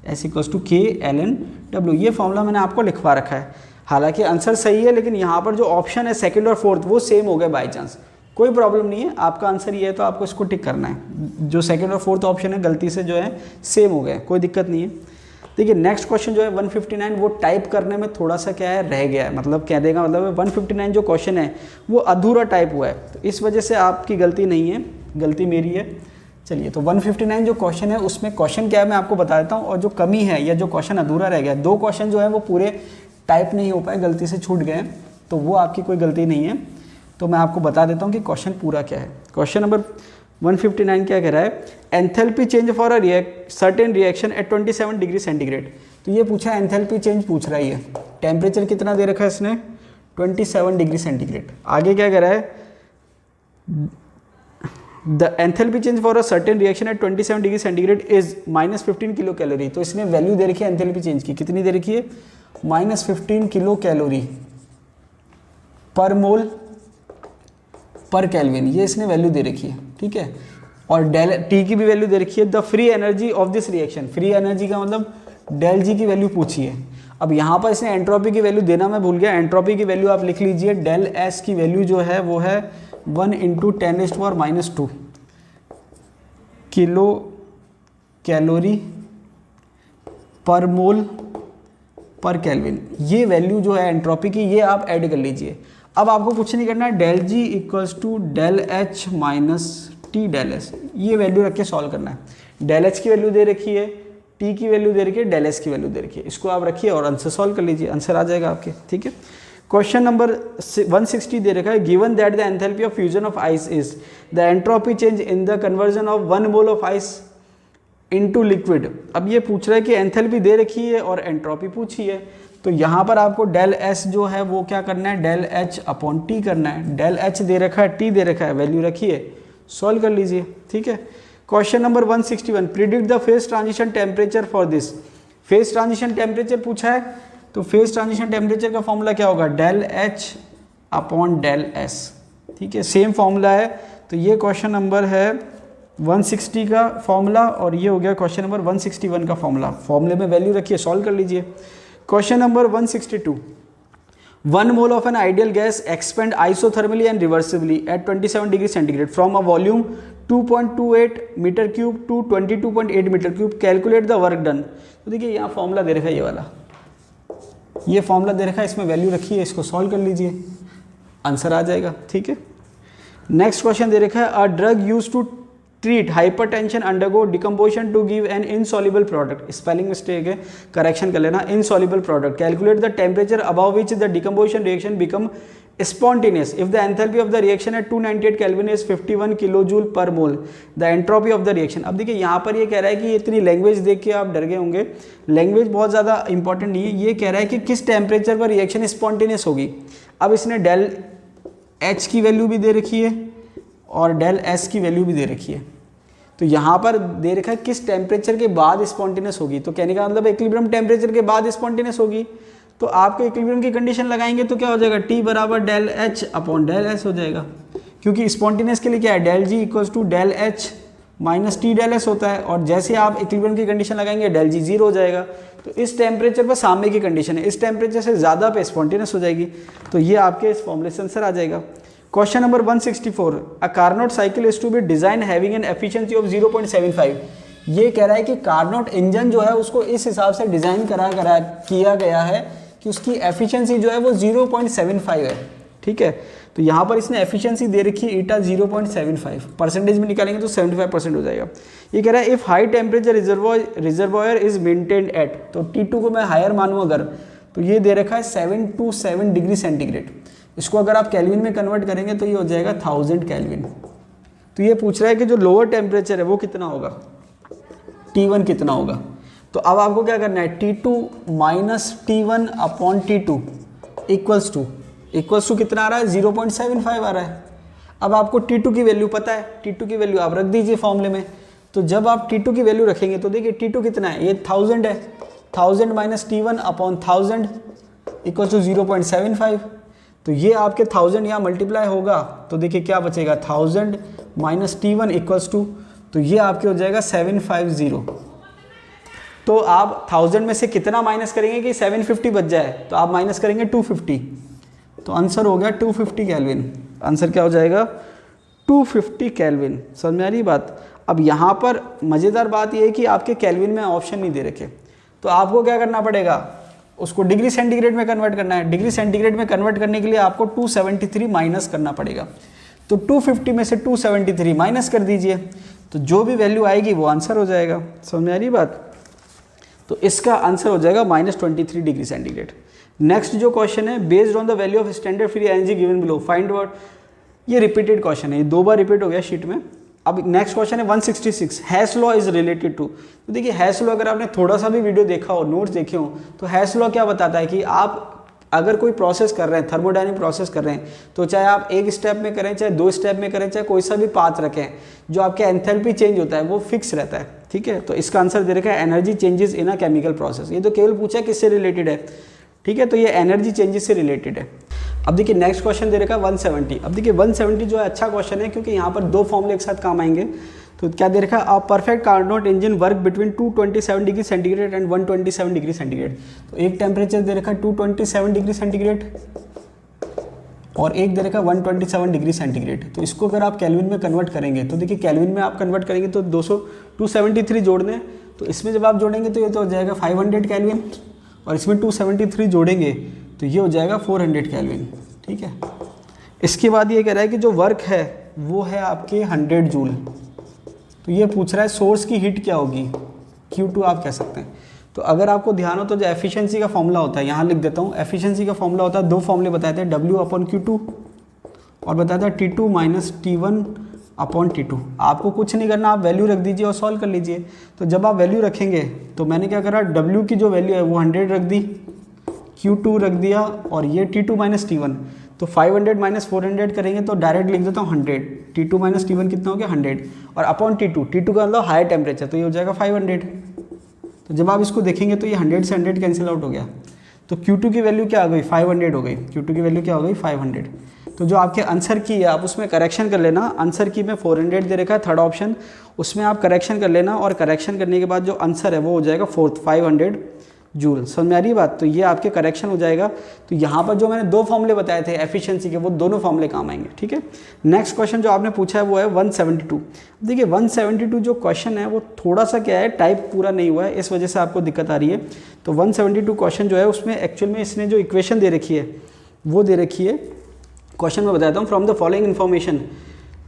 A: S equals to K L N W, ये फॉर्मूला मैंने आपको लिखवा रखा है। हालांकि आंसर सही है लेकिन यहाँ पर जो ऑप्शन है सेकंड और फोर्थ वो सेम हो गए बाई चांस, कोई प्रॉब्लम नहीं है, आपका आंसर ये है तो आपको इसको टिक करना है। जो सेकंड और फोर्थ ऑप्शन है गलती से जो है सेम हो गए, कोई दिक्कत नहीं है। देखिए नेक्स्ट क्वेश्चन जो है 159 वो टाइप करने में थोड़ा सा क्या है रह गया है, मतलब कह देगा मतलब 159 जो क्वेश्चन है वो अधूरा टाइप हुआ है, तो इस वजह से आपकी गलती नहीं है, गलती मेरी है। चलिए तो 159 जो क्वेश्चन है उसमें क्वेश्चन क्या है मैं आपको बता देता हूँ, और जो कमी है या जो क्वेश्चन अधूरा रह गया, दो क्वेश्चन जो है वो पूरे टाइप नहीं हो पाए, गलती से छूट गए, तो वो आपकी कोई गलती नहीं है। तो मैं आपको बता देता हूँ कि क्वेश्चन पूरा क्या है। क्वेश्चन नंबर 159 क्या कह रहा है, enthalpy change for a certain reaction at 27 degree centigrade. तो ये पूछा है एंथैल्पी चेंज पूछ रहा है, ये टेम्परेचर कितना दे रखा है इसने 27 डिग्री सेंटीग्रेड। आगे क्या कह रहा है, the enthalpy change for a certain reaction at 27 degree centigrade is -15 kilo calorie. तो इसने वैल्यू दे रखी है एंथैल्पी चेंज की, कितनी दे रखी है -15 किलो कैलोरी पर मोल पर केल्विन, ये इसने वैल्यू दे रखी है, ठीक है। और डेल टी की भी वैल्यू दे रखी है। The free energy of this reaction, free energy का मतलब डेल जी की वैल्यू पूछी है। अब यहाँ पर इसने एंट्रोपी की वैल्यू देना मैं भूल गया, एंट्रोपी की वैल्यू आप लिख लीजिए, डेल एस की वैल्यू जो है वो है 1 × 10⁻⁻² किलो कैलोरी पर मोल पर केल्विन। ये वैल्यू जो है एंट्रोपी की ये आप ऐड कर लीजिए। अब आपको कुछ नहीं करना है, del G equals to del H minus T del S, ये वैल्यू रख के सॉल्व करना है। डेल एच की वैल्यू दे रखी है, टी की वैल्यू दे रखी है, डेल एस की वैल्यू दे रखी है, इसको आप रखिए और आंसर सॉल्व कर लीजिए, आंसर आ जाएगा आपके, ठीक है। क्वेश्चन नंबर 160 दे रखा है, given that the enthalpy of fusion of ice is the entropy change in the conversion of 1 mole of ice into liquid. अब ये पूछ रहा है कि एंथैल्पी दे रखी है और एंट्रोपी पूछी है, तो यहाँ पर आपको डेल एस जो है वो क्या करना है, डेल एच अपॉन टी करना है। डेल एच दे रखा है, टी दे रखा है, वैल्यू रखिए, सॉल्व कर लीजिए, ठीक है। Question number 161, predict the phase transition temperature for this. Phase transition temperature पूछा है, तो फेज ट्रांजिशन टेम्परेचर का फॉर्मूला क्या होगा, del H upon del S, ठीक है, सेम फॉर्मूला है। तो ये क्वेश्चन नंबर है 160 का फॉर्मूला और ये हो गया क्वेश्चन नंबर 161 का फॉर्मूला। फॉर्मूले में वैल्यू रखिए, सॉल्व कर लीजिए। Question number 162, 1 mole of an ideal gas expand isothermally and reversibly at 27 degree centigrade from a volume 2.28 metre cube to 22.8 metre cube, calculate the work done. तो देखिए यहाँ formula दे रखा है, ये वाला ये फॉर्मूला दे रखा है, इसमें वैल्यू रखी है, इसको सॉल्व कर लीजिए, आंसर आ जाएगा, ठीक है। नेक्स्ट क्वेश्चन दे रखा है, a drug use to treat hypertension undergo decomposition to give an insoluble product. Spelling mistake है, करेक्शन कर लेना, insoluble product. Calculate the temperature above which the decomposition reaction become spontaneous if the enthalpy of the reaction at 298 Kelvin is 51 kilojoule per mole, the entropy of the reaction। अब देखिए यहाँ पर ये कह रहा है कि इतनी लैंग्वेज देख के आप डर गए होंगे, लैंग्वेज बहुत ज़्यादा इंपॉर्टेंट नहीं है, ये कह रहा है कि किस टेम्परेचर पर रिएक्शन स्पॉन्टेनियस होगी। अब इसने डेल एच की वैल्यू भी दे रखी है और डेल एस की वैल्यू भी दे रखी है, तो यहाँ पर दे रखा है किस टेम्परेचर के बाद स्पॉन्टेनियस होगी, तो कहने का मतलब इक्विलिब्रियम टेम्परेचर के बाद स्पॉन्टेनियस होगी। तो आपको इक्विलिब्रियम की कंडीशन लगाएंगे तो क्या हो जाएगा, T बराबर del H upon del S हो जाएगा, क्योंकि स्पॉन्टेनियस के लिए क्या है, del G equals to del H minus T del S होता है, और जैसे आप इक्विलिब्रियम की कंडीशन लगाएंगे डेल जी जीरो हो जाएगा। तो इस टेम्परेचर पर सामने की कंडीशन है, इस टेम्परेचर से ज़्यादा पे स्पॉन्टेनियस हो जाएगी। तो ये आपके इस फॉर्मूले से आंसर आ जाएगा। Question number 164, a Carnot cycle is to be design having an efficiency of 0.75। ये कह रहा है कि कार्नोट इंजन जो है उसको इस हिसाब से डिज़ाइन किया गया है कि उसकी एफिशिएंसी जो है वो 0.75 है, ठीक है। तो यहाँ पर इसने एफिशिएंसी दे रखी है ईटा 0.75, परसेंटेज में निकालेंगे तो 75% हो जाएगा। ये कह रहा है if high temperature reservoir is maintained eight, तो T2 को मैं हायर मानूँ अगर, तो ये दे रखा है 727 डिग्री सेंटीग्रेड। इसको अगर आप केल्विन में कन्वर्ट करेंगे तो ये हो जाएगा 1000 केल्विन। तो ये पूछ रहा है कि जो लोअर टेम्परेचर है वो कितना होगा, T1 कितना होगा। तो अब आपको क्या करना है, T2 minus T1 upon T2 equals to कितना आ रहा है, 0.75 आ रहा है। अब आपको T2 की वैल्यू पता है, T2 की वैल्यू आप रख दीजिए फॉर्मूले में। तो जब आप T2 की वैल्यू रखेंगे तो देखिए T2 कितना है, ये 1000 है, 1000 minus T1 upon 1000 equals to 0.75। तो ये आपके 1000 यहाँ मल्टीप्लाई होगा तो देखिए क्या बचेगा, 1000 माइनस T1 इक्वल्स टू, तो ये आपके हो जाएगा 750। तो आप 1000 में से कितना माइनस करेंगे कि 750 बच जाए, तो आप माइनस करेंगे 250, तो आंसर हो गया 250 केल्विन। आंसर क्या हो जाएगा, 250 केल्विन। समझ में आ रही बात। अब यहाँ पर मज़ेदार बात यह है कि आपके केल्विन में ऑप्शन नहीं दे रखे, तो आपको क्या करना पड़ेगा, उसको डिग्री सेंटीग्रेड में कन्वर्ट करना है। डिग्री सेंटीग्रेड में कन्वर्ट करने के लिए आपको 273 माइनस करना पड़ेगा। तो 250 में से 273 माइनस कर दीजिए, तो जो भी वैल्यू आएगी वो आंसर हो जाएगा। समझ में आ रही बात। तो इसका आंसर हो जाएगा -23 डिग्री सेंटीग्रेड। नेक्स्ट जो क्वेश्चन है, based on the value of standard free energy given below find out. ये रिपीटेड क्वेश्चन है, ये 2 बार रिपीट हो गया शीट में। अब नेक्स्ट क्वेश्चन है 166, Hess law is related to. तो देखिए हैश लॉ अगर आपने थोड़ा सा भी वीडियो देखा हो, नोट्स देखे हो, तो हैश लॉ क्या बताता है कि आप अगर कोई प्रोसेस कर रहे हैं, थर्मोडायनेमिक प्रोसेस कर रहे हैं, तो चाहे आप एक स्टेप में करें, चाहे 2 स्टेप में करें, चाहे कोई सा भी पाथ रखें, जो आपके एंथैल्पी चेंज होता है वो फिक्स रहता है, ठीक है। तो इसका आंसर दे रखा है energy changes in a chemical process. ये तो केवल पूछा है किससे रिलेटेड है, ठीक है, तो ये एनर्जी चेंजेस से रिलेटेड है। अब देखिए नेक्स्ट क्वेश्चन दे रखा है 170। अब देखिए 170 जो है अच्छा क्वेश्चन है, क्योंकि यहाँ पर 2 फॉर्मूले एक साथ काम आएंगे। तो क्या दे रखा है, a perfect Carnot engine work between 227 degree centigrade and 127 degree centigrade. तो एक टेम्परेचर दे रखा है 227 डिग्री सेंटीग्रेड और एक दे रखा है 127 डिग्री सेंटीग्रेड। तो इसको अगर आप केल्विन में कन्वर्ट करेंगे तो देखिए केल्विन में आप कन्वर्ट करेंगे तो 273 जोड़ दें, तो इसमें जब आप जोड़ेंगे तो ये तो हो जाएगा 500 केल्विन, और इसमें 273 जोड़ेंगे तो ये हो जाएगा 400 केल्विन, ठीक है। इसके बाद ये कह रहा है कि जो वर्क है वो है आपके 100 जूल। तो ये पूछ रहा है सोर्स की हीट क्या होगी, Q2 आप कह सकते हैं। तो अगर आपको ध्यान हो तो जो एफिशिएंसी का फॉर्मूला होता है, यहाँ लिख देता हूँ, एफिशिएंसी का फॉर्मूला होता है, 2 फॉर्मूले बताए थे, W/Q2 और बताया था T2 माइनस T1/T2। आपको कुछ नहीं करना, आप वैल्यू रख दीजिए और सॉल्व कर लीजिए। तो जब आप वैल्यू रखेंगे तो मैंने क्या करा, W की जो वैल्यू है वो 100 रख दी, Q2 रख दिया, और ये T2 माइनस T1। तो 500 माइनस 400 करेंगे तो डायरेक्ट लिख देता हूँ 100। T2 माइनस T1 कितना हो गया 100, और अपॉन T2 का मतलब हायर टेम्परेचर, तो ये हो जाएगा 500। तो जब आप इसको देखेंगे तो ये 100 से 100 कैंसिल आउट हो गया, तो Q2 की वैल्यू क्या आ गई, 500 हो गई। Q2 की वैल्यू क्या हो गई, 500। तो जो आपके आंसर की है आप उसमें करेक्शन कर लेना। आंसर की में 400 दे रखा है, थर्ड ऑप्शन, उसमें आप करेक्शन कर लेना, और करेक्शन करने के बाद जो आंसर है वो हो जाएगा 500 जूल। समझ में आ रही बात। तो ये आपके करेक्शन हो जाएगा। तो यहाँ पर जो मैंने 2 फॉर्मूले बताए थे एफिशिएंसी के, वो दोनों फॉर्मूले काम आएंगे, ठीक है। नेक्स्ट क्वेश्चन जो आपने पूछा है वो है 172। देखिए 172 जो क्वेश्चन है वो थोड़ा सा क्या है, टाइप पूरा नहीं हुआ है, इस वजह से आपको दिक्कत आ रही है। तो 172 क्वेश्चन जो है उसमें एक्चुअल में इसने जो इक्वेशन दे रखी है वो दे रखी है, क्वेश्चन में बताता हूँ, फ्रॉम द फॉलोइंग इन्फॉर्मेशन।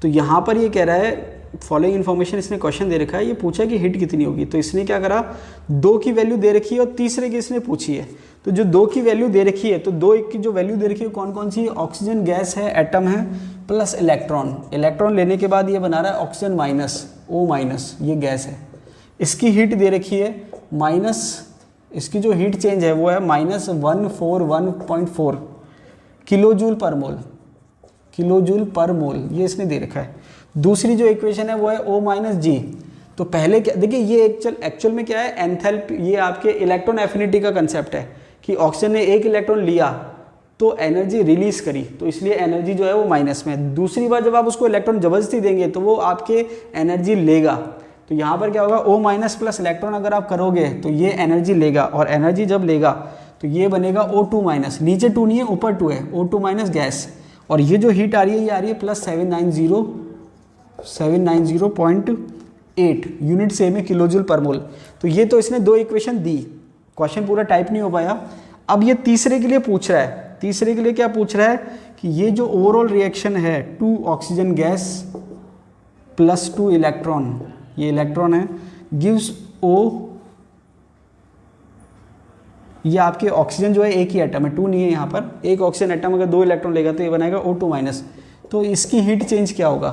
A: तो यहाँ पर ये कह रहा है फॉलोइंग इन्फॉर्मेशन, इसने क्वेश्चन दे रखा है, ये पूछा कि हीट कितनी होगी। तो इसने क्या करा, 2 की वैल्यू दे रखी है और तीसरे की इसने पूछी है। तो जो 2 की वैल्यू दे रखी है, तो 2 की जो वैल्यू दे रखी है कौन कौन सी, ऑक्सीजन गैस है, एटम है, प्लस इलेक्ट्रॉन। इलेक्ट्रॉन लेने के बाद ये बना रहा है ऑक्सीजन माइनस, O-, ये गैस है। इसकी हीट दे रखी है माइनस, इसकी जो हीट चेंज है वो है -141.4 किलोजूल पर मोल, ये इसने दे रखा है। दूसरी जो इक्वेशन है वो है O-G। तो पहले क्या देखिए, ये एक्चुअल में क्या है, एंथैल्पी, ये आपके इलेक्ट्रॉन एफिनिटी का कंसेप्ट है कि ऑक्सीजन ने एक इलेक्ट्रॉन लिया तो एनर्जी रिलीज करी, तो इसलिए एनर्जी जो है वो माइनस में है। दूसरी बार जब आप उसको इलेक्ट्रॉन जबरदस्ती देंगे तो वो आपके एनर्जी लेगा, तो यहाँ पर क्या होगा, O माइनस प्लस इलेक्ट्रॉन अगर आप करोगे तो ये एनर्जी लेगा, और एनर्जी जब लेगा तो ये बनेगा O2 माइनस, नीचे 2 नहीं है ऊपर 2 है, O2 माइनस गैस, और ये जो हीट आ रही है ये आ रही है प्लस 790.8 यूनिट सेम है किलो जूल पर मोल। तो ये तो इसने 2 इक्वेशन दी, क्वेश्चन पूरा टाइप नहीं हो पाया। अब ये तीसरे के लिए पूछ रहा है, तीसरे के लिए क्या पूछ रहा है कि ये जो ओवरऑल रिएक्शन है 2 ऑक्सीजन गैस प्लस 2 इलेक्ट्रॉन, ये इलेक्ट्रॉन है, गिव्स O, ये आपके ऑक्सीजन जो है एक ही एटम है, 2 नहीं है यहाँ पर, एक ऑक्सीजन एटम अगर 2 इलेक्ट्रॉन लेगा तो ये बनाएगा O2 माइनस। तो इसकी हीट चेंज क्या होगा,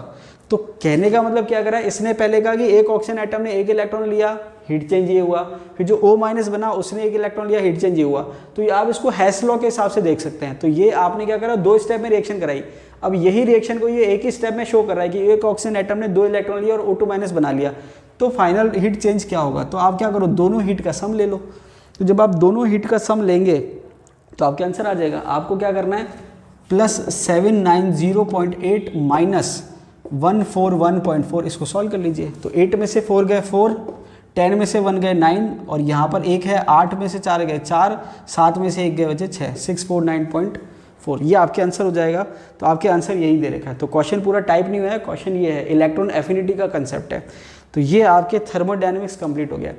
A: तो कहने का मतलब क्या करा, इसने पहले कहा कि एक ऑक्सीजन एटम ने एक इलेक्ट्रॉन लिया, हीट चेंज ये हुआ, फिर जो O माइनस बना उसने एक इलेक्ट्रॉन लिया, हीट चेंज ये हुआ। तो ये आप इसको हेस लॉ के हिसाब से देख सकते हैं। तो ये आपने क्या करा, 2 स्टेप में रिएक्शन कराई, अब यही रिएक्शन को ये एक ही स्टेप में शो कर रहा है कि एक ऑक्सीजन एटम ने 2 इलेक्ट्रॉन लिया और O2 माइनस बना लिया, तो फाइनल हीट चेंज क्या होगा। तो आप क्या करो, दोनों हीट का सम ले लो। तो जब आप दोनों हीट का सम लेंगे तो आपके आंसर आ जाएगा। आपको क्या करना है, प्लस 790.8 माइनस 141.4, इसको सॉल्व कर लीजिए। तो 8 में से 4 गए 4, 10 में से 1 गए 9, और यहाँ पर 1 है, 8 में से 4 गए 4, 7 में से 1 गए बचे 6, 649.4, ये आपके आंसर हो जाएगा। तो आपके आंसर यही दे रखा है। तो क्वेश्चन पूरा टाइप नहीं हुआ है, क्वेश्चन ये है, इलेक्ट्रॉन एफिनिटी का कंसेप्ट है। तो ये आपके थर्मोडायनेमिक्स कंप्लीट हो गया।